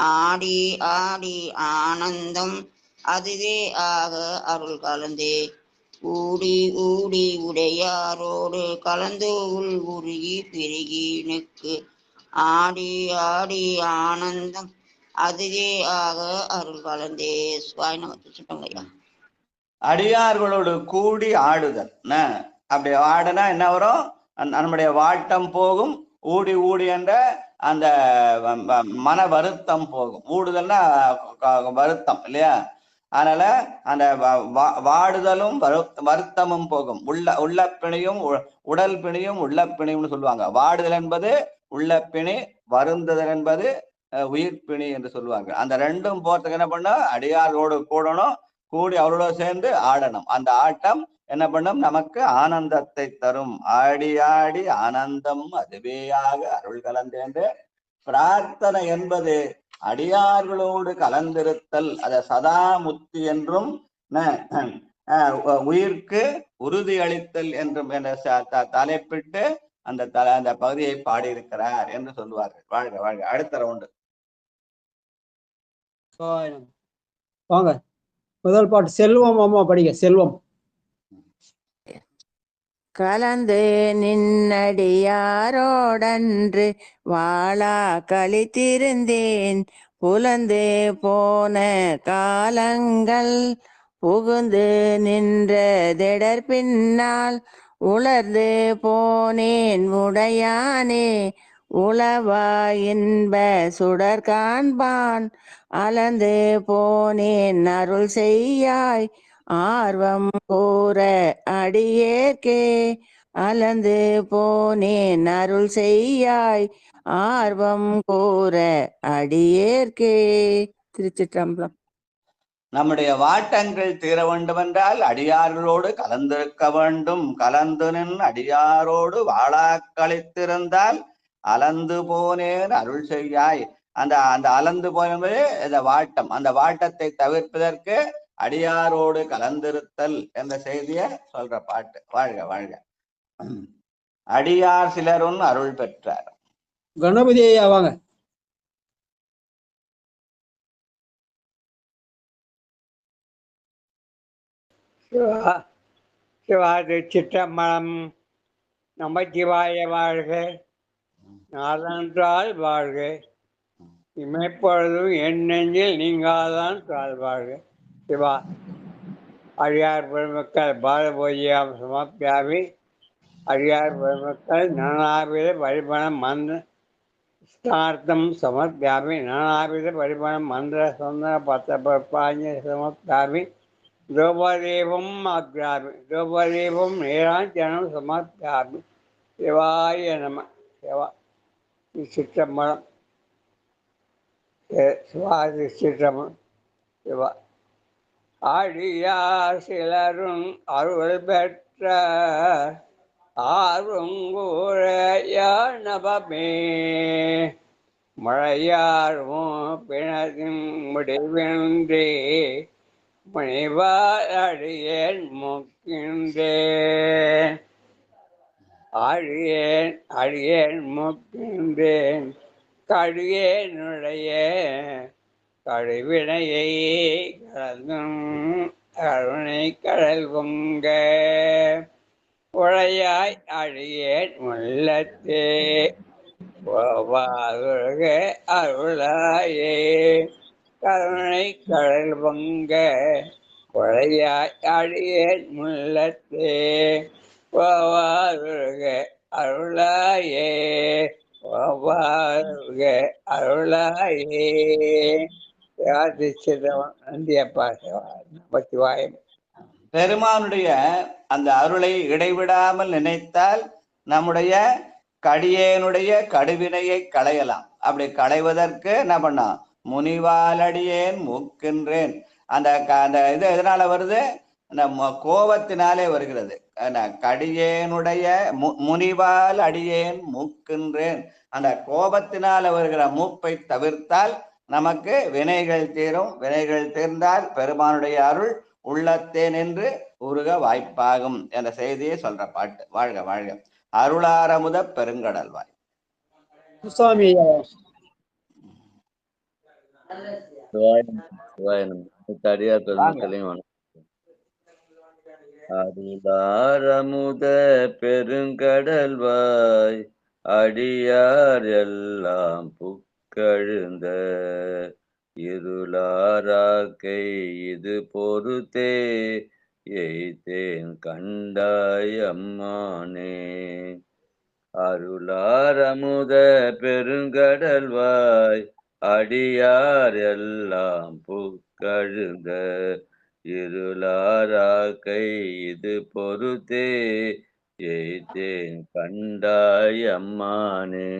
ஆடி ஆடி ஆனந்தம் அதுவே ஆக அருள் கலந்தே ஊடி ஊடி உடையாரோடு கலந்து உள் உருகி பெருகி நிற்கு ஆடி ஆடி ஆனந்தம் அதுவே ஆக அருள் கலந்தே. சுவாய் நமக்கு சுட்டங்கய்யா. அடியார்களோடு கூடி ஆடுதல். அப்படி ஆடுனா என்ன வரும்? நம்முடைய வாட்டம் போகும். ஊடி ஊடி என்ற அந்த மன வருத்தம் போகும். ஊடுதல்னா வருத்தம் இல்லையா? அதனால அந்த வாடுதலும் வருத்தமும் போகும். உள்ள பிணியும் உடல் பிணியும் உள்ள பிணியும்னு சொல்லுவாங்க. வாடுதல் என்பது உள்ள பிணி, வருந்துதல் என்பது உயிர் பிணி என்று சொல்லுவாங்க. அந்த ரெண்டும் போறதுக்கு என்ன பண்ண? அடியாரோடு கூடணும். கூடி அவரோட சேர்ந்து ஆடணும். அந்த ஆட்டம் என்ன பண்ணும்? நமக்கு ஆனந்தத்தை தரும். ஆடி ஆடி ஆனந்தம் அதுவேயாக அருள் கலந்தேன்று பிரார்த்தனை என்பது அடியார்களோடு கலந்திருத்தல். அதை சதா முத்தி என்றும் உயிர்க்கு உறுதி அளித்தல் என்றும் தலைப்பிட்டு அந்த பகுதியை பாடியிருக்கிறார் என்று சொல்லுவார்கள். வாழ்க வாழ்க. அடுத்த ரவுண்டு வாங்க. முதல் பாட்டு செல்வம் அம்மா படிங்க. செல்வம். கலந்து நின்னடியாரோடன்று வாழா கழித்திருந்தேன் புலந்து போன காலங்கள் புகுந்து நின்றதிடர் பின்னால் உலர்ந்து போனேன் உடையானே உளவா இன்ப சுடர் காண்பான் அலந்து போனேன் அருள் செய்யாய் ஆர்வம் கூற அடியேற்கே அலந்து போனேன் அருள் செய்யாய் ஆர்வம் கூற அடியேற்கே. திருச்சிற்றம்பலம். நம்முடைய வாட்டங்கள் தீர வேண்டும் என்றால் அடியார்களோடு கலந்திருக்க வேண்டும். கலந்து நின் அடியாரோடு வாழாக்களித்திருந்தால் அலந்து போனேன் அருள் செய்யாய். அந்த அந்த அலந்து போனது இந்த வாட்டம். அந்த வாட்டத்தை தவிர்ப்பதற்கு அடியாரோடு கலந்திருத்தல் என்ற செய்திய சொல்ற பாட்டு. வாழ்க வாழ்க. அடியார் சிலரும் அருள் பெற்றார். கணபதி ஐயா வாங்க. சிவாதி சிற்றம்பலம். நமச்சிவாய வாழ்க. நாதன்றால் வாழ்க. இமைப்பொழுதும் என் நெஞ்சில் நீங்காதான் வாழ்க. சிவா அடியார் பெருமக்கள் பாலபூஜியாம் சமர்ப்பியாமி. அடியார் பெருமக்கள் நானாவித பரிபணம் மந்திர ஸ்தார்த்தம் சமர்ப்பியாமி. நானாவித பரிபணம் மந்திர சொந்தர பத்த பற்பாஞ்ச சமர்ப்பியாமி. திரௌபதீபம் ஆக்ராமி. திரௌபதீபம் நீராஞ்சனம் சமர்ப்பியாமி. சிவாய நம. சிவா சிற்றம்பலம். சிவாதி சிற்றம்பலம். சிவா அடியார் சிலரும் அருள் பெற்ற ஆறுங்கூழையானபமே. மழையாரும் பிணத்தின் முடிவின்றி முனிவார் அடியேன் முக்கின்றேன். அடியேன் முக்கின்றேன். கடியேனுடைய கழிவினையை கலந்தும் கருணை கடல் பொங்க உழையாய் அடியேன் உள்ளத்தே அருளாயே. கருணை கடல் பொங்க உழையாய் அடியேன் உள்ளத்தே அருளாயே. அருளாயே. பெருமானுடைய அந்த அருளை இடைவிடாமல் நினைத்தால் நம்முடைய கடியேனுடைய கடுவினையை களையலாம். அப்படி களைவதற்கு என்ன பண்ணா? முனிவாலடியேன் மூக்கின்றேன். அந்த இது எதனால வருது? அந்த கோபத்தினாலே வருகிறது. கடியேனுடைய முனிவால் அடியேன் மூக்கின்றேன். அந்த கோபத்தினால வருகிற மூப்பை தவிர்த்தால் நமக்கு வினைகள் தீரும். வினைகள் தீர்ந்தால் பெருமானுடைய அருள் உள்ளத்தே நின்று உருக வாய்ப்பாகும் என்ற செய்தியை சொல்ற பாட்டு. வாழ்க வாழ்க. அருளாரமுத பெருங்கடல் வாய். அருளாரமுத பெருங்கடல்வாய் அடியார் எல்லாம் புக்கழுந்த இருளாராக்கை இது பொறுத்தே எய்தேன் கண்டாய் அம்மானே. அருளாரமுத பெருங்கடல்வாய் அடியார் எல்லாம் புக்கழுந்த இருளாராக்கை இது பொறுத்தே எய்தேன் கண்டாய் அம்மானே.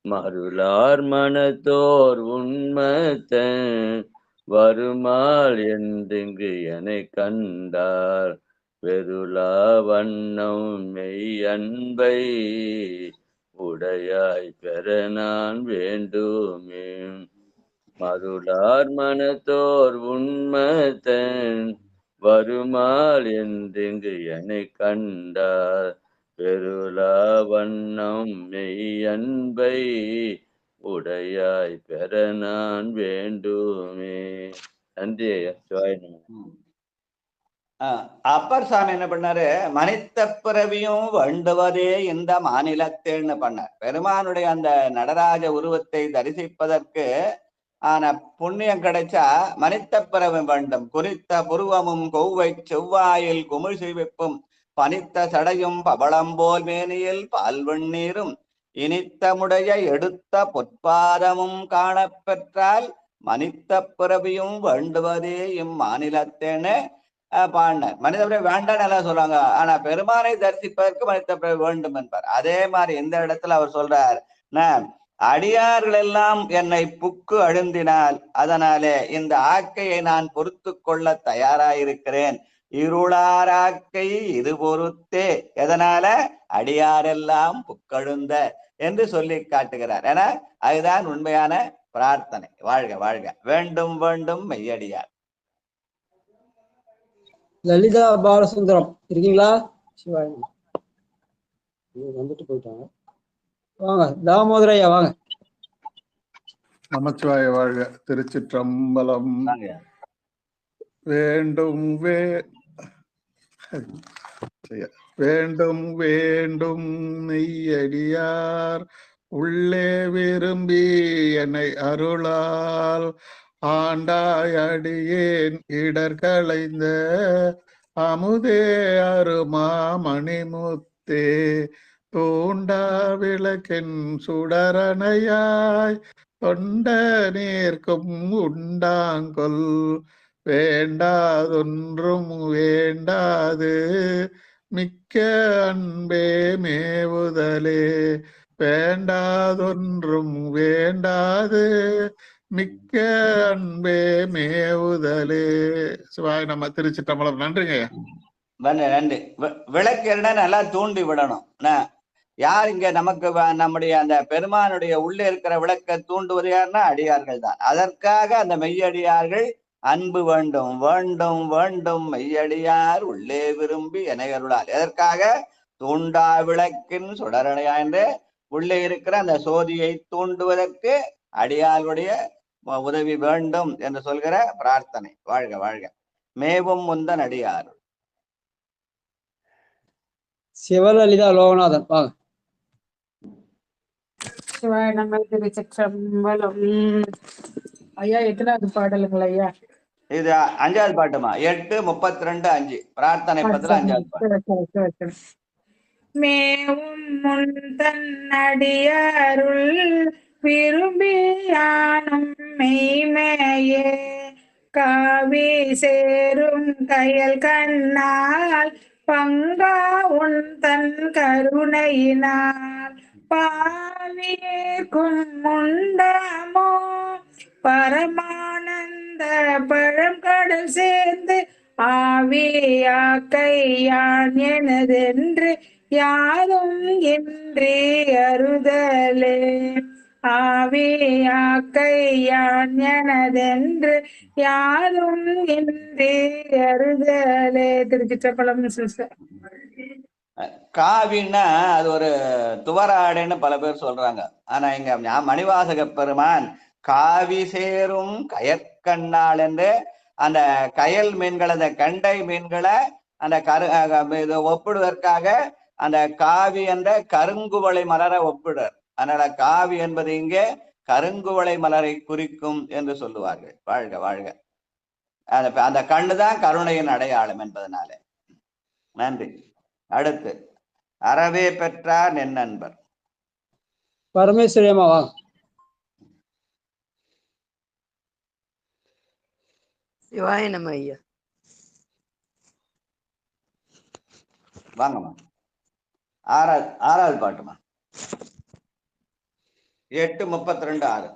மருளார் மனத்தோர் உண்மத்தன் வருமாள் என்றிங்கு என்னை கண்டார் வெருளா வண்ணம் மெய் அன்பை உடையாய் பெற நான் வேண்டுமே. மருளார் மனத்தோர் உண்மத்தன் வருமாள் என்றிங்கு என்னை கண்டார் பெருளா வண்ணம் மெய் அன்பை உடையாய் பெற நான் வேண்டுமே. நன்றி ஐயா. அப்பர் சாமி என்ன பண்ணாரு? மனித பிறவியும் வேண்டுவதே இந்த மாநிலத்தேன்னு பண்ணார். பெருமானுடைய அந்த நடராஜ உருவத்தை தரிசிப்பதற்கு ஆனா புண்ணியம் கிடைச்சா மனித பிறவி வேண்டும். குறித்த புருவமும் கொவ்வை செவ்வாயில் குமிழ் சிவிப்பும் பனித்த சடையும் பவளம்போல் மேனியில் பால்வெண்ணீரும் இனித்தமுடைய எடுத்த பொற்பாதமும் காணப்பெற்றால் மனித பிறவியும் வேண்டுவதே இம்மாநிலத்தேன்னு பாடினார். மனித பிறவி வேண்டான்னு எல்லாம் சொல்றாங்க. ஆனா பெருமானை தரிசிப்பதற்கு மனித பிறவி வேண்டும் என்பார். அதே மாதிரி எந்த இடத்துல அவர் சொல்றார்? அடியார்கள் எல்லாம் என்னை புக்கு அழுந்தினால் அதனாலே இந்த ஆக்கையை நான் பொறுத்து கொள்ள தயாராயிருக்கிறேன். இருளாராக்கை இது பொறுத்தே, எதனால அடியாரெல்லாம் புக்கழுந்த என்று சொல்லி காட்டுகிறார். ஏன்னா அதுதான் உண்மையான பிரார்த்தனை. வாழ்க வாழ்க. வேண்டும் வேண்டும் மெய்யடியார். லலிதா பாலசுந்தரம் இருக்கீங்களா? சிவாய் வந்துட்டு போயிட்டாங்க. வாங்க தாமோதரையா வாங்க. நமச்சிவாய வாழ்க. திருச்சிற்றம்பலம். வேண்டும் வேண்டும் வேண்டும் மெய்யடியார் உள்ளே விரும்பி என்னை அருளால் ஆண்டாய் அடியேன் இடர்களைந்த அமுதே அருமா மணிமுத்தே தூண்டா விளக்கின் சுடரணையாய் தொண்ட நீர்க்கும் உண்டாங்கொல் வேண்டாதொன்றும் வேண்டாது மிக்க அன்பே மேவுதலே வேண்டாதொன்றும் வேண்டாது மிக்க அன்பே மேவுதலே. சிவாய் நம்ம. திருச்சிற்றம்பலம். நன்றிங்க. நன்றி. விளக்கு என்ன நல்லா தூண்டி விடணும். யார் இங்க நமக்கு நம்முடைய அந்த பெருமானுடைய உள்ளே இருக்கிற விளக்கை தூண்டுவது யாருன்னா அடியார்கள் தான். அதற்காக அந்த மெய்யடியார்கள் அன்பு வேண்டும் வேண்டும் வேண்டும் மெய்யடியார் உள்ளே விரும்பி எனையருளால். எதற்காக? தூண்டா விளக்கின் சுடரணையா என்று உள்ளே இருக்கிற அந்த சோதியை தூண்டுவதற்கு அடியார்களுடைய உதவி வேண்டும் என்று சொல்கிற பிரார்த்தனை. வாழ்க வாழ்க. மேவும் முந்தன் அடியார். சிவலலிதா லோகநாதன் வாங்க. சிவாய நம்ம. திருச்சிற்றம்பலம். ஐயா எத்தனாவது பாடலுங்கள் ஐயா? இது 5வது பாட்டுமா. 8:32 பிரார்த்தனை பத்திர 5வது பாட்டு. மேவும் முந்தன் அடியாருள் விரும்பியானும் மெய்மையே காவி சேரும் கயல் கண்ணால் பங்கா உன் தன் கருணையினால் பாவியேற்கும் முண்டமோ பரமானந்த பழம் கடல் சேர்ந்து ஆவியாக்கையான் எனதென்று யாரும் இன்றி அறுதலே ஆவியாக்கையான் எனதென்று யாரும் இன்றி அறுதலே. திருச்சிற்றம்பலம். காவின்னா அது ஒரு துவராடைன்னு பல பேர் சொல்றாங்க. ஆனா இங்க மணிவாசக பெருமான் காவி சேரும் கயற்கண்ணாள் என்று அந்த கயல் மீன்கள், அந்த கண்டை மீன்களை அந்த ஒப்பிடுவதற்காக அந்த காவி என்ற கருங்குவளை மலரை ஒப்பிடுறார். அதனால காவி என்பது இங்கே கருங்குவளை மலரை குறிக்கும் என்று சொல்லுவார்கள். வாழ்க வாழ்க. அந்த கண்ணுதான் கருணையின் அடையாளம் என்பதனால. நன்றி. அடுத்து அறவே பெற்றார் என் நண்பர். பரமேஸ்வரியம்மா வாங்க. சிவாய நம ஐயா. வாங்கம்மா. 6வது பாட்டுமா. 8:32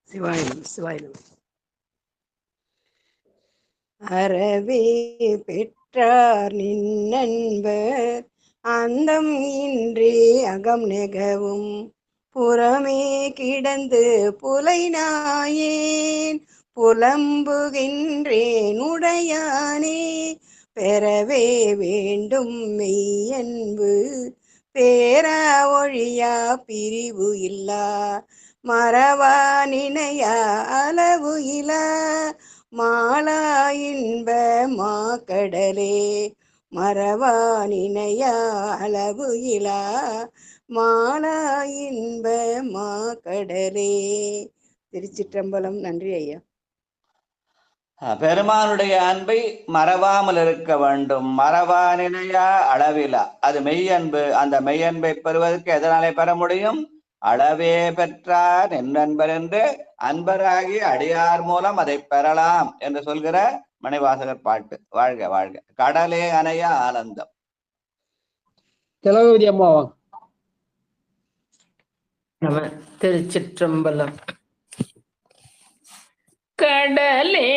சிவாய நம. சிவாய நம. அறவே பெற்றார் நின் நண்பர் அந்தம் இன்றி அகம் நெகவும் புறமே கிடந்து புலைநாயேன் புலம்புகின்றேன் உடையானே பெறவே வேண்டும் மெய்யன்பு பேரா ஒழியா பிரிவு இல்லா மறவா நினையா அளவு இலா மாலா இன்ப மாக்கடலே மறவா நினையா அளவு இலா மாலா இன்ப மாக்கடலே. திருச்சிற்றம்பலம். நன்றி ஐயா. பெருமானுடைய அன்பை மறவாமல் இருக்க வேண்டும். மறவா நினையா அளவிலா, அது மெய்யன்பு. அந்த மெய்யன்பை பெறுவதற்கு எதனாலே பெற முடியும்? அளவே பெற்றார் என் நண்பர் என்று அன்பராகி அடியார் மூலம் அதை பெறலாம் என்று சொல்கிற மணிவாசகர் பாட்டு. வாழ்க வாழ்க. கடலே அணைய ஆனந்தம். திலகவதி அம்மா வாங்க. திருச்சிற்றம்பலம். கடலே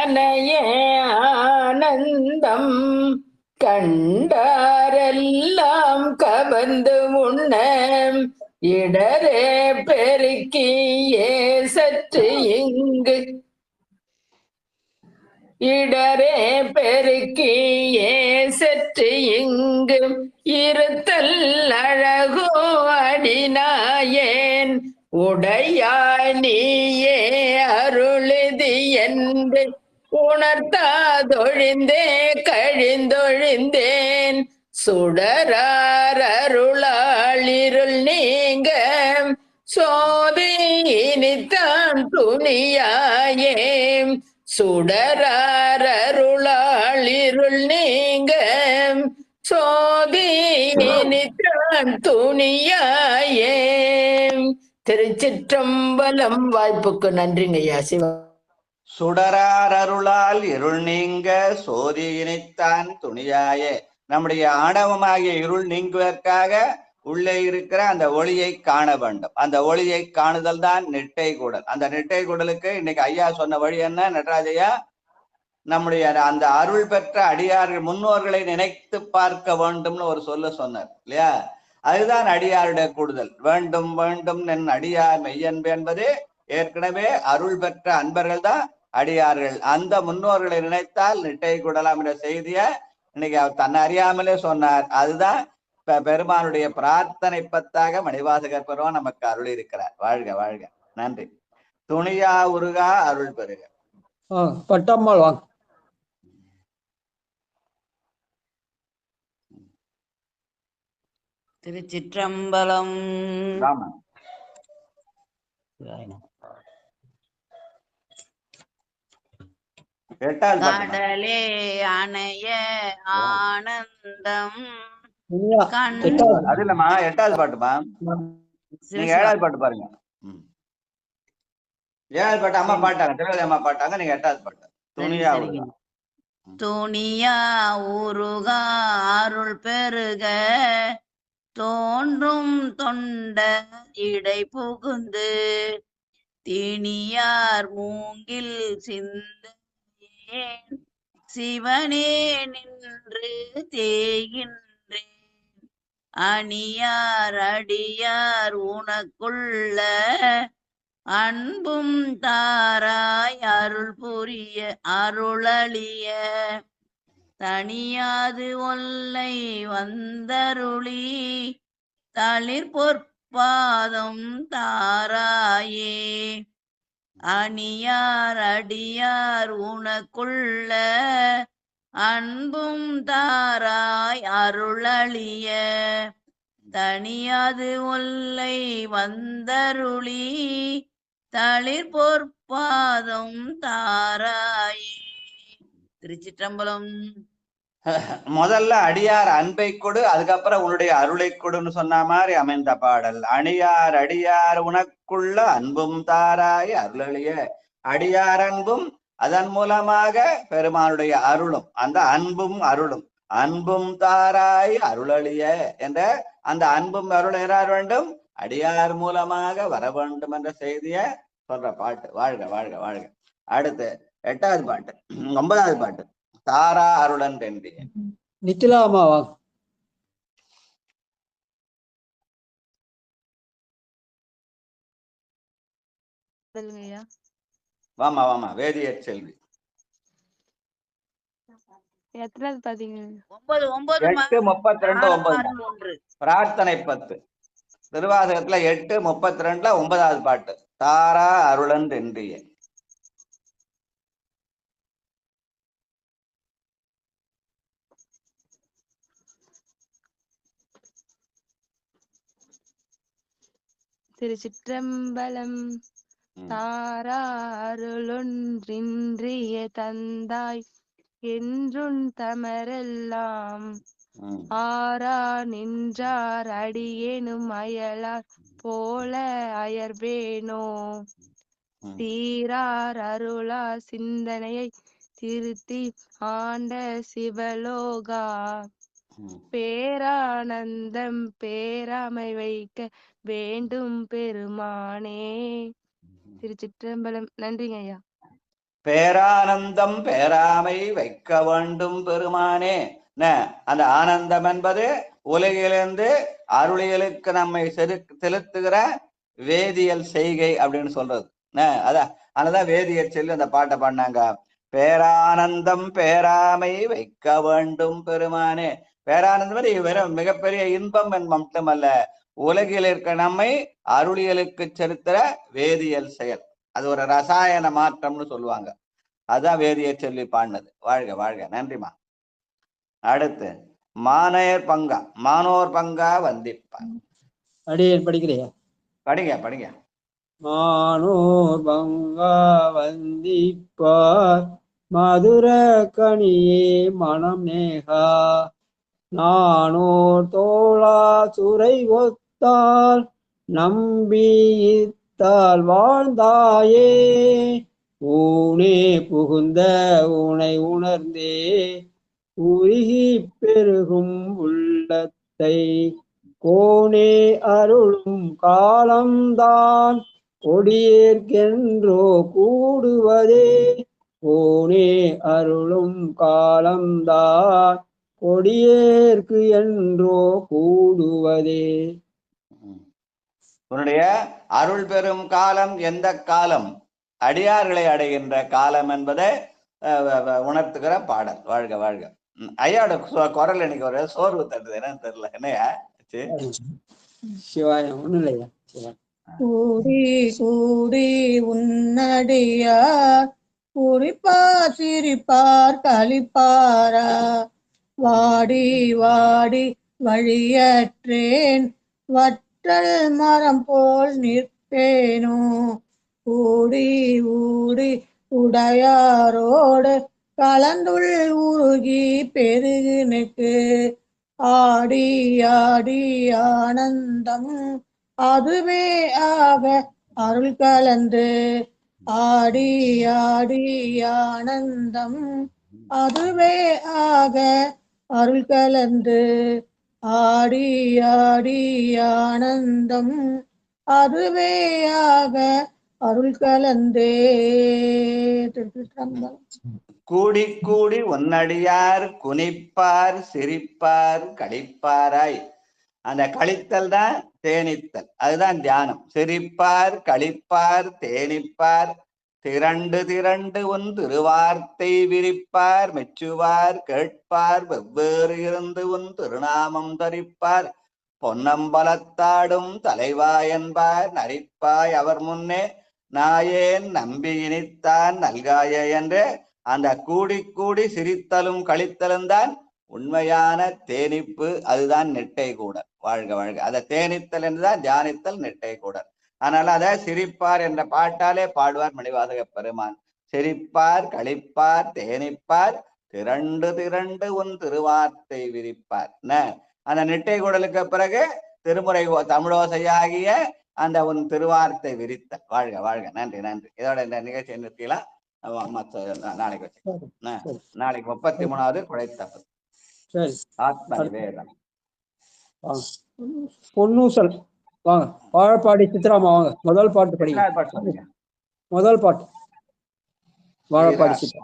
அணைய ஆனந்தம் கண்டாரெல்லாம் கவர்ந்து உண்ண இடரே பெருக்கியே சற்று இங்கு இடரே பெருக்கியே சற்று இங்கு இருத்தல் அழகோ அடினாயேன் உடையாய் நீயே அருளுதி என்று உணர்த்தாதொழிந்தே கழிந்தொழிந்தேன் சுடரார் அருளாளிருள் நீங்க சோதினித்தான் துணியாயே சுடரார் அருளாளிருள் நீங்க சோதினித்தான் துணியாயே. திருச்சிற்றம்பலம். வாய்ப்புக்கு நன்றிங்க ஐயா. சிவா. சுடரார் அருளால் இருள் நீங்க சோதியினைத்தான் துணியாயே. நம்முடைய ஆணவமாகிய இருள் நீங்குவதற்காக உள்ளே இருக்கிற அந்த ஒளியை காண வேண்டும். அந்த ஒளியை காணுதல் தான் நெட்டை கூடல். அந்த நெட்டை கூடலுக்கு இன்னைக்கு ஐயா சொன்ன வழி என்ன நடராஜையா? நம்முடைய அந்த அருள் பெற்ற அடியார்கள் முன்னோர்களை நினைத்து பார்க்க வேண்டும்னு ஒரு சொன்னார் இல்லையா? அதுதான் அடியாருடைய கூடுதல். வேண்டும் வேண்டும் என் அடியார் மெய்யன்பு என்பது ஏற்கனவே அருள் பெற்ற அன்பர்கள் தான் அடியார்கள். அந்த முன்னோர்களை நினைத்தால் நிட்டை கூடலாம் என்ற செய்திய இன்னைக்கு அவர் தன்னை அறியாமலே சொன்னார். அதுதான் பெருமானுடைய பிரார்த்தனை பத்தாக மணிவாசகர் பெருமான் நமக்கு அருள் இருக்கிறார். வாழ்க வாழ்க. நன்றி. துணியா உருகா அருள் பெறுக. பட்டம்மாள் வாங்க. திருச்சிற்றம்பலம். கடலே அணைய ஆனந்தம். அது இல்லம்மா, 8வது பாட்டுமா. நீங்க 7வது பாட்டு பாருங்க. 7வது பாட்டு அம்மா பாட்டாங்க, திருவதி அம்மா பாட்டாங்க. நீங்க 8வது பாட்டு. துணியா உருகா. துணியா உருகா அருள் பெருக தோன்றும் தொண்ட இடை புகுந்து திணியார் மூங்கில் சிந்தையேன் சிவனே நின்று தேகின்றேன் அணியார் அடியார் உனக்குள்ள அன்பும் தாராய் அருள் புரிய அருளளிய தனியாது ஒல்லை வந்தருளி தளிர் பொற்பாதம் தாராயே அணியார் அடியார் உனக்குள்ள அன்பும் தாராய் அருளளிய தனியாது ஒல்லை வந்தருளி தளிர் பொற்பாதம் தாராயே. திருச்சிற்றம்பலம். முதல்ல அடியார் அன்பை கொடு, அதுக்கப்புறம் உன்னுடைய அருளை கொடுன்னு சொன்ன மாதிரி அமைந்த பாடல். அணியார் அடியார் உனக்குள்ள அன்பும் தாராய் அருளிய. அடியார் அன்பும் அதன் மூலமாக பெருமானுடைய அருளும், அந்த அன்பும் அருளும். அன்பும் தாராய் அருளளிய என்ற அந்த அன்பும் அருள் எறார் வேண்டும், அடியார் மூலமாக வர வேண்டும் என்ற செய்திய சொல்ற பாட்டு. வாழ்க வாழ்க வாழ்க. அடுத்து 8வது பாட்டு. 9வது பாட்டு. தாரா அருளன் தென்றிய. நித்திலா அம்மா வாங்க. வாமா வாமா. வேதியர் செல்வி. எத்தனாவது பாத்தீங்க? 8:32 பிரார்த்தனை 10. திருவாசகத்துல 8:32 9வது பாட்டு. தாரா அருளன் தென்றிய. திருச்சிற்றம்பலம். தாராருளொன்றின்றிய தந்தாய் என்றும் தமரெல்லாம் ஆரா நின்றார் அடியேனும் அயலார் போல அயர்வேனோ சீரார் அருளா சிந்தனையை திருத்தி ஆண்ட சிவலோகா பேரானந்தம் பேராமை வைக்க வேண்டும் பெருமானே. திருச்சிற்றம்பலம். நன்றிங்க ஐயா. பேரானந்தம் பேராமை வைக்க வேண்டும் பெருமானே. அந்த ஆனந்தம் என்பது உலகிலிருந்து அருளியலுக்கு நம்மை செலுத்துகிற வேதியியல் செய்கை அப்படின்னு சொல்றது. அதான் அதனாலதான் வேதியியல் சொல்லி அந்த பாட்டை பாடினாங்க. பேரானந்தம் பேராமை வைக்க வேண்டும் பெருமானே. பேரானந்தம் வெறும் மிகப்பெரிய இன்பம் மட்டுமல்ல, உலகில் இருக்க நம்மை அருளியலுக்கு செலுத்துற வேதியியல் செயல். அது ஒரு ரசாயன மாற்றம்னு சொல்லுவாங்க. அதான் வேதியை சொல்லி பாடினது. வாழ்க வாழ்க. நன்றிமா. அடுத்து மானோர் பங்கா வந்திப்பார். படிக்கிறியா? படிங்க. மானோர் பங்கா வந்திப்பார் மதுர கனியே மனம் நேகா நானோர் தோழா சுரை ஒத்தால் நம்பித்தால் வாழ்ந்தாயே ஊனே புகுந்த உனை உணர்ந்தே உருகி பெருகும் உள்ளத்தை கோனே அருளும் காலம்தான் கொடியேற்கென்றோ கூடுவதே கோனே அருளும் காலம்தான் கொடியேற்கு என்றோ கூடுவதே. உன்னுடைய அருள் பெறும் காலம் எந்த காலம்? அடியார்களை அடைகின்ற காலம் என்பதை உணர்த்துகிற பாடல். வாழ்க வாழ்க. ஐயாவோட குரல் எனக்கு ஒரு சோர்வு தருது, என்னன்னு தெரியல. என்னையா சிவாயம்? ஒண்ணும் இல்லையா. கூடி கூடி உன்னடியார் குறிப்பார் சிரிப்பார் களிப்பாரா வாடி வாடி வழியற்றேன் வற்றல் மரம் போல் நிற்பேனோ ஊடி ஊடி உடையாரோடு கலந்துள் உருகி பெருகினுக்கு ஆடி ஆடி ஆனந்தம் அதுவே ஆக அருள் கலந்து ஆடி ஆடி ஆனந்தம் அதுவே ஆக அருள் கலந்து ஆடி ஆடி ஆனந்தம் அதுவே ஆக அருள் கலந்தே. கூடி கூடி உன்னடியார் குனிப்பார் சிரிப்பார் களிப்பாராய். அந்த கழித்தல் தான் தேனித்தல், அதுதான் தியானம். சிரிப்பார் களிப்பார் தேனிப்பார் திரண்டு திரண்டு உன் திருவார்த்தை விரிப்பார் மெச்சுவார் கேட்பார் வெவ்வேறு இருந்து உன் திருநாமம் தரிப்பார் பொன்னம்பலத்தாடும் தலைவா என்பார் நரிப்பாய் அவர் முன்னே நாயேன் நம்பி இனித்தான் நல்காய என்று அந்த கூடி கூடி சிரித்தலும் கழித்தலும் தான் உண்மையான தேனிப்பு. அதுதான் நெட்டை கூடல். வாழ்க வாழ்க. அதை தேனித்தல் என்றுதான் தியானித்தல் நெட்டை கூடல். அதனால அதை சிரிப்பார் என்ற பாட்டாலே பாடுவார் மணிவாசக பெருமான். சிரிப்பார் களிப்பார் தேனிப்பார் திரண்டு திரண்டு உன் திருவார்த்தை விரிப்பார். அந்த நெட்டை கூடலுக்கு பிறகு திருமுறை தமிழோசையாகிய அந்த உன் திருவார்த்தை விரித்த. வாழ்க வாழ்க. நன்றி நன்றி. இதோட இந்த நிகழ்ச்சியை நிறுத்திலாம். நாளைக்கு வச்சுக்கலாம். நாளைக்கு 33வது குழைத்தப்பது ஆத்ம நிவேதனம். பொன்னூசல் வாங்க. வாழப்பாடி சித்ராமா வாங்க. முதல் பாட்டு படிங்க. முதல் பாட்டு வாழப்பாடி சித்ரா.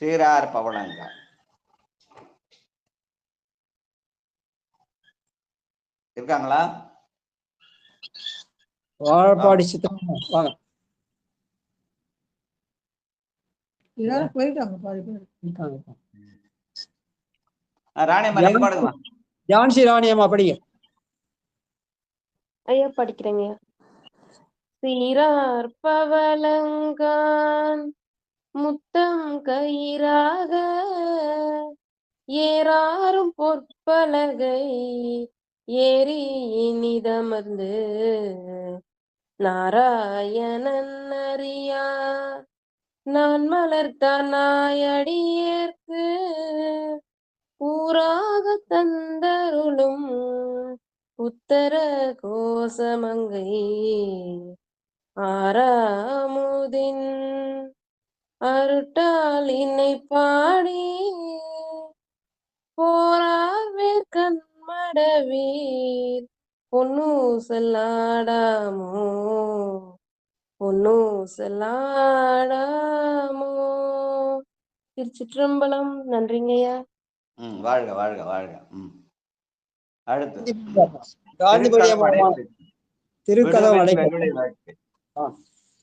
சீரார் பவளங்க இருக்காங்களா? வாழப்பாடி சித்ராமா வாங்க. எல்லாரும் போயிட்டாங்க. பாதி பேர் இருக்காங்க. ஜான்சி ராணியம்மா படிங்க. ஐயா படிக்கிறேங்க. சீரார் பவளங்கான் முத்தம் கயிறாக ஏறாரும் பொற்பலகை ஏறி இனிதமர்ந்து நாராயணன் அறியா நான் மலர்த்தான் நாயடியேற்கு ஊராக தந்தருளும் உத்தர கோசமங்கை ஆறாமுதின் அருட்டால் என்னை பாடி போரார் வேர்க்கண் மடவீர் பொன்னூசலாடாமோ பொன்னூசலாடாமோ. திருச்சிற்றம்பலம். நன்றிங்கய்யா. வாழ்க வாழ்க வாழ்க. அடுத்து காந்திமதி அம்மா திருக்கதம் அடைக்க.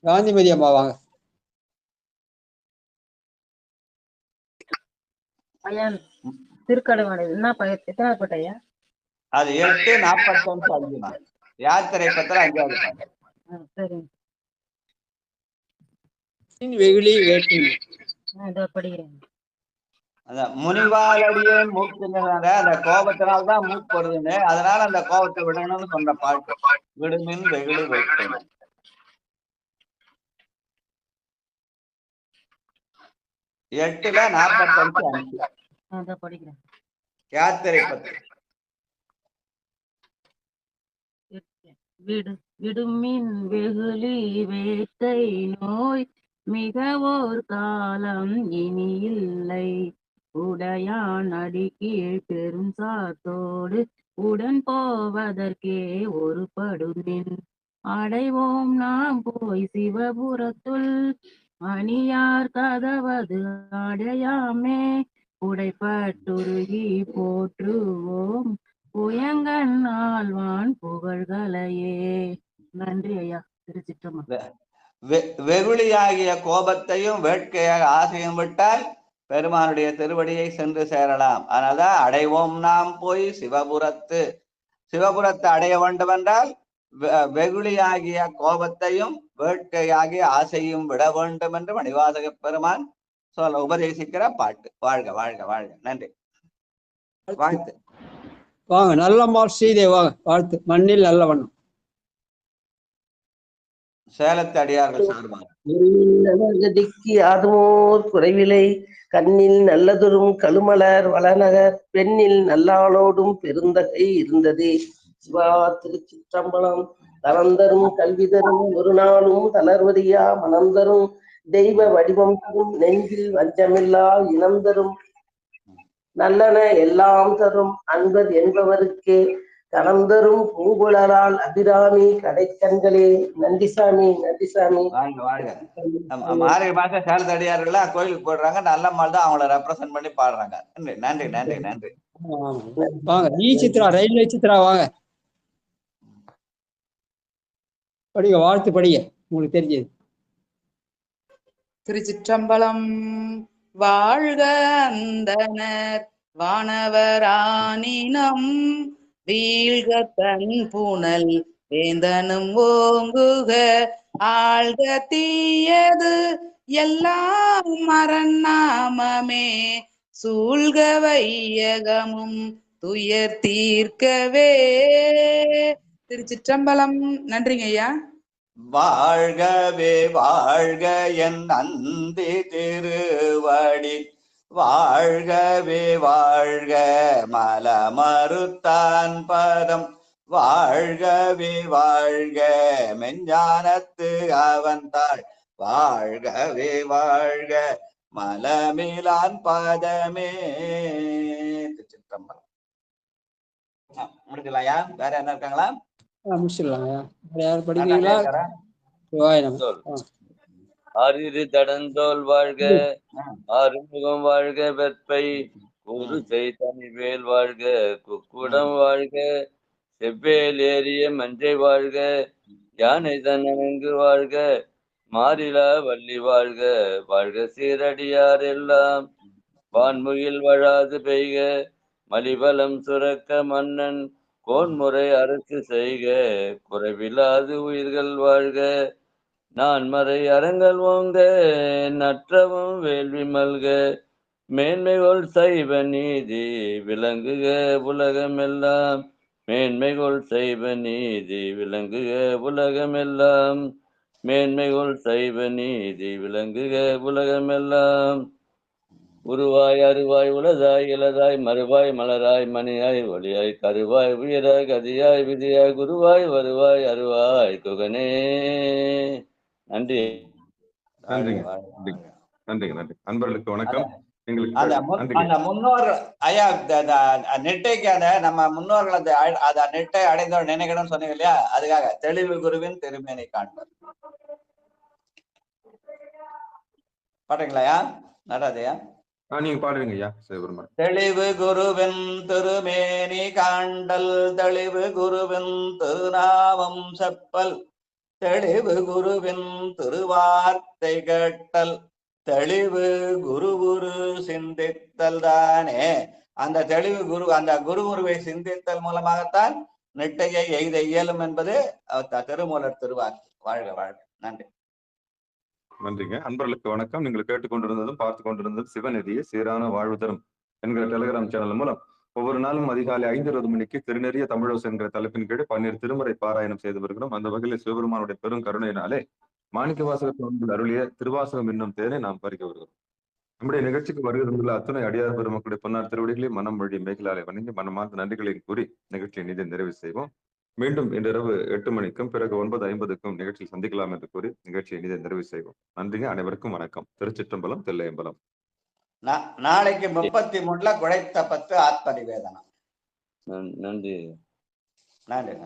காந்திமதி அம்மா வாங்க. ஐயா திருக்கடவாடை என்ன எத்தனை பாட்டையா? அது 8:45 யாத்திரை பத்திரம் 5வது பாட்டு. சரி. வெகுளி வேட்டி படிக்கிறேன். அந்த முனிவாலடியே மூக்குங்கிறத அந்த கோபத்தினால்தான் மூக்கு வருதுன்னு, அதனால அந்த கோபத்தை விடணும்னு சொன்ன பாட்டு. விடுமின் வெகுளி வைக்கணும். 8:45 படிக்கிறேன். யாத்திரை பத்திரம். விடுமின் வெகுளி வேட்டை நோய் மிக ஓர் காலம் இனி இல்லை. உடையான் அடி கீழ் பெரும் சாத்தோடு உடன் போவதற்கே ஒரு படுமின். அடைவோம் நாம் போய் சிவபுரத்துள் அணியார் கதவது அடையாமே. உடைப்பட்டுருகி போற்றுவோம் புயங்கன் ஆழ்வான் புகழ்களையே. நன்றி ஐயா. திருச்சிற்றம்பலம். வெகுளியாகிய கோபத்தையும் வேட்கையாக ஆசையும் விட்டால் பெருமானுடைய திருவடியை சென்று சேரலாம். அதனால்தான் அடைவோம் நாம் போய் சிவபுரத்தை அடைய வேண்டும் என்றால் வெகுளியாகிய கோபத்தையும் வேட்கையாகிய ஆசையும் விட வேண்டும் என்று மணிவாசக பெருமான் உபதேசிக்கிற பாட்டு. வாழ்க வாழ்க வாழ்க. நன்றி. வாழ்த்து. வாங்க நல்லம்மாள் ஸ்ரீதே வாங்க. வாழ்த்து. மண்ணில் நல்ல வண்ணம். சேலத்து அடியார்கள் சார்பாக. அதுமோர் குறைவிலை கண்ணில் நல்லதொரும் கழுமலர் வளநகர் பெண்ணில் நல்லாளோடும் பெருந்தகை இருந்ததே. சிவா திருச்சிற்றம்பலம். தனந்தரும் கல்வி தரும் ஒரு நாளும் தளர்வதியா மனந்தரும் தெய்வ வடிவம் தரும் நெஞ்சில் வஞ்சமில்லா இனந்தரும் நல்லன எல்லாம் தரும் அன்பர் என்பவருக்கே கலந்தரும் பூங்குழலால் அபிராமி கடைக்கண்களே. நன்றி சாமி. நன்றி சாமி. மார்கழி மாசம் சேலத்து அடியார்களா கோயிலுக்கு போடுறாங்க. நல்லம்மாள் தான் அவங்கள ரெப்ரசன்ட் பண்ணி பாடுறாங்க. நன்றி நன்றி நன்றி. வாங்க ஈ சித்ரா ரயில்வே சித்ரா வாங்க படிங்க. வாழ்த்து படிங்க உங்களுக்கு தெரிஞ்சது. திருச்சிற்றம்பலம். வாழ்க அந்தனர் வானவரானினம் வீழ்க தன் புனல் வேந்தனும் ஓங்குக ஆழ்க தீயது எல்லாம் மரநாமமே சூழ்க வையகமும் துயர் தீர்க்கவே. திருச்சிற்றம்பலம். நன்றிங்க ஐயா. வாழ்கவே வாழ்க என் அந்தி திருவடி வாழ்கவே வாழ்க மலமறுத்தான் பதம் வாழ்கவே வாழ்க மெஞ்ஞானத்து அவன்தாள் வாழ்கவே வாழ்க மலமிலான் பதமே. திருச்சிற்றம்பலம். முடிக்கலாயா? வேற என்ன இருக்காங்களா? அரிது தடந்தோல் வாழ்க ஆறுமுகம் வாழ்க வெற்பை ஒரு செய்தனிவேல் வாழ்க குக்குடம் வாழ்க செவ்வேல் ஏறிய மஞ்சை வாழ்க யானை தனங்கு வாழ்க மாறிலா வள்ளி வாழ்க வாழ்க சீரடியார் எல்லாம் வான்முகில் வழாது பெய்க மலிபலம் சுரக்க மன்னன் கோன்முறை அரசு செய்க குறைவில்லாது உயிர்கள் வாழ்க நான் மறை அறங்கள் ஓங்க நற்றவும் வேள்வி மல்க மேன்மைகொள் சைவ நீதி விளங்குக உலகமெல்லாம் மேன்மைகொள் சைவ நீதி விளங்குக உலகமெல்லாம் மேன்மைகொள் சைவ நீதி விளங்குக உலகமெல்லாம். உருவாய் அருவாய் உலதாய் இலதாய் மறுவாய் மலராய் மணியாய் ஒளியாய் கருவாய் உயிராய் கதியாய் விதியாய் குருவாய் வருவாய் அருவாய் குகனே. நன்றி. நன்றிங்க, நன்றி. அன்பர்களுக்கு வணக்கம். அந்த முன்னோர் ஐயா நெட்டைக்கு அந்த நம்ம முன்னோர்கள் அந்த நெட்டை அடைந்தோர் நினைக்கணும்னு சொன்னீங்க இல்லையா, அதுக்காக தெளிவு குருவின் திருமேனி காண்பார் பாடுறீங்களா நடாதையா? நீங்க பாடுறீங்க ஐயா. சிவபெருமான். தெளிவு குருவின் திருமேனி காண்டல் தெளிவு குருவின் திருநாமம் செப்பல் தெளிவு குருவின் திருவார்த்தை கேட்டல் தெளிவு குரு சிந்தித்தல் தானே. அந்த தெளிவு குரு அந்த குருவை சிந்தித்தல் மூலமாகத்தான் நெட்டையை எய்த இயலும் என்பது திருமூலர் திருவாக்கு. வாழ்க வாழ்க. நன்றி. நன்றிங்க. அன்பர்களுக்கு வணக்கம். நீங்கள் கேட்டுக்கொண்டிருந்ததும் பார்த்து கொண்டிருந்ததும் சிவநெறிய சீரான வாழ்வு தரும் என்கிற டெலிகிராம் சேனல் மூலம் ஒவ்வொரு நாளும் அதிகாலை 5:20 மணிக்கு திருநெறிய தமிழோசை என்கிற தலைப்பின் கீழ் 12 திருமுறை பாராயணம் செய்து வருகிறோம். அந்த வகையில் சிவபெருமானுடைய பெரும் கருணையினாலே மாணிக்கவாசகர் அருளிய திருவாசகம் என்னும் தேனை நாம் பறிக்க வருகிறோம். நம்முடைய நிகழ்ச்சிக்கு வருகிறதுள்ள அத்துணை அடியார் பெருமக்களுடைய பொன்னார் திருவடிகளை மனம் வழி மேகலாலை வணங்கி மனமார்ந்த நன்றிகளை கூறி நிகழ்ச்சியை நிதி நிறைவு செய்வோம். மீண்டும் இன்றிரவு 8 மணிக்கும் பிறகு 9:50க்கும் நிகழ்ச்சியில் சந்திக்கலாம் என்று கூறி நிகழ்ச்சியை நிதி நிறைவு செய்வோம். நன்றிங்க. அனைவருக்கும் வணக்கம். திருச்சிற்றம்பலம், தில்லையம்பலம். நாளைக்கு 33ல குழைத்த 10 ஆத்ம நிவேதனம். நன்றி. நன்றி.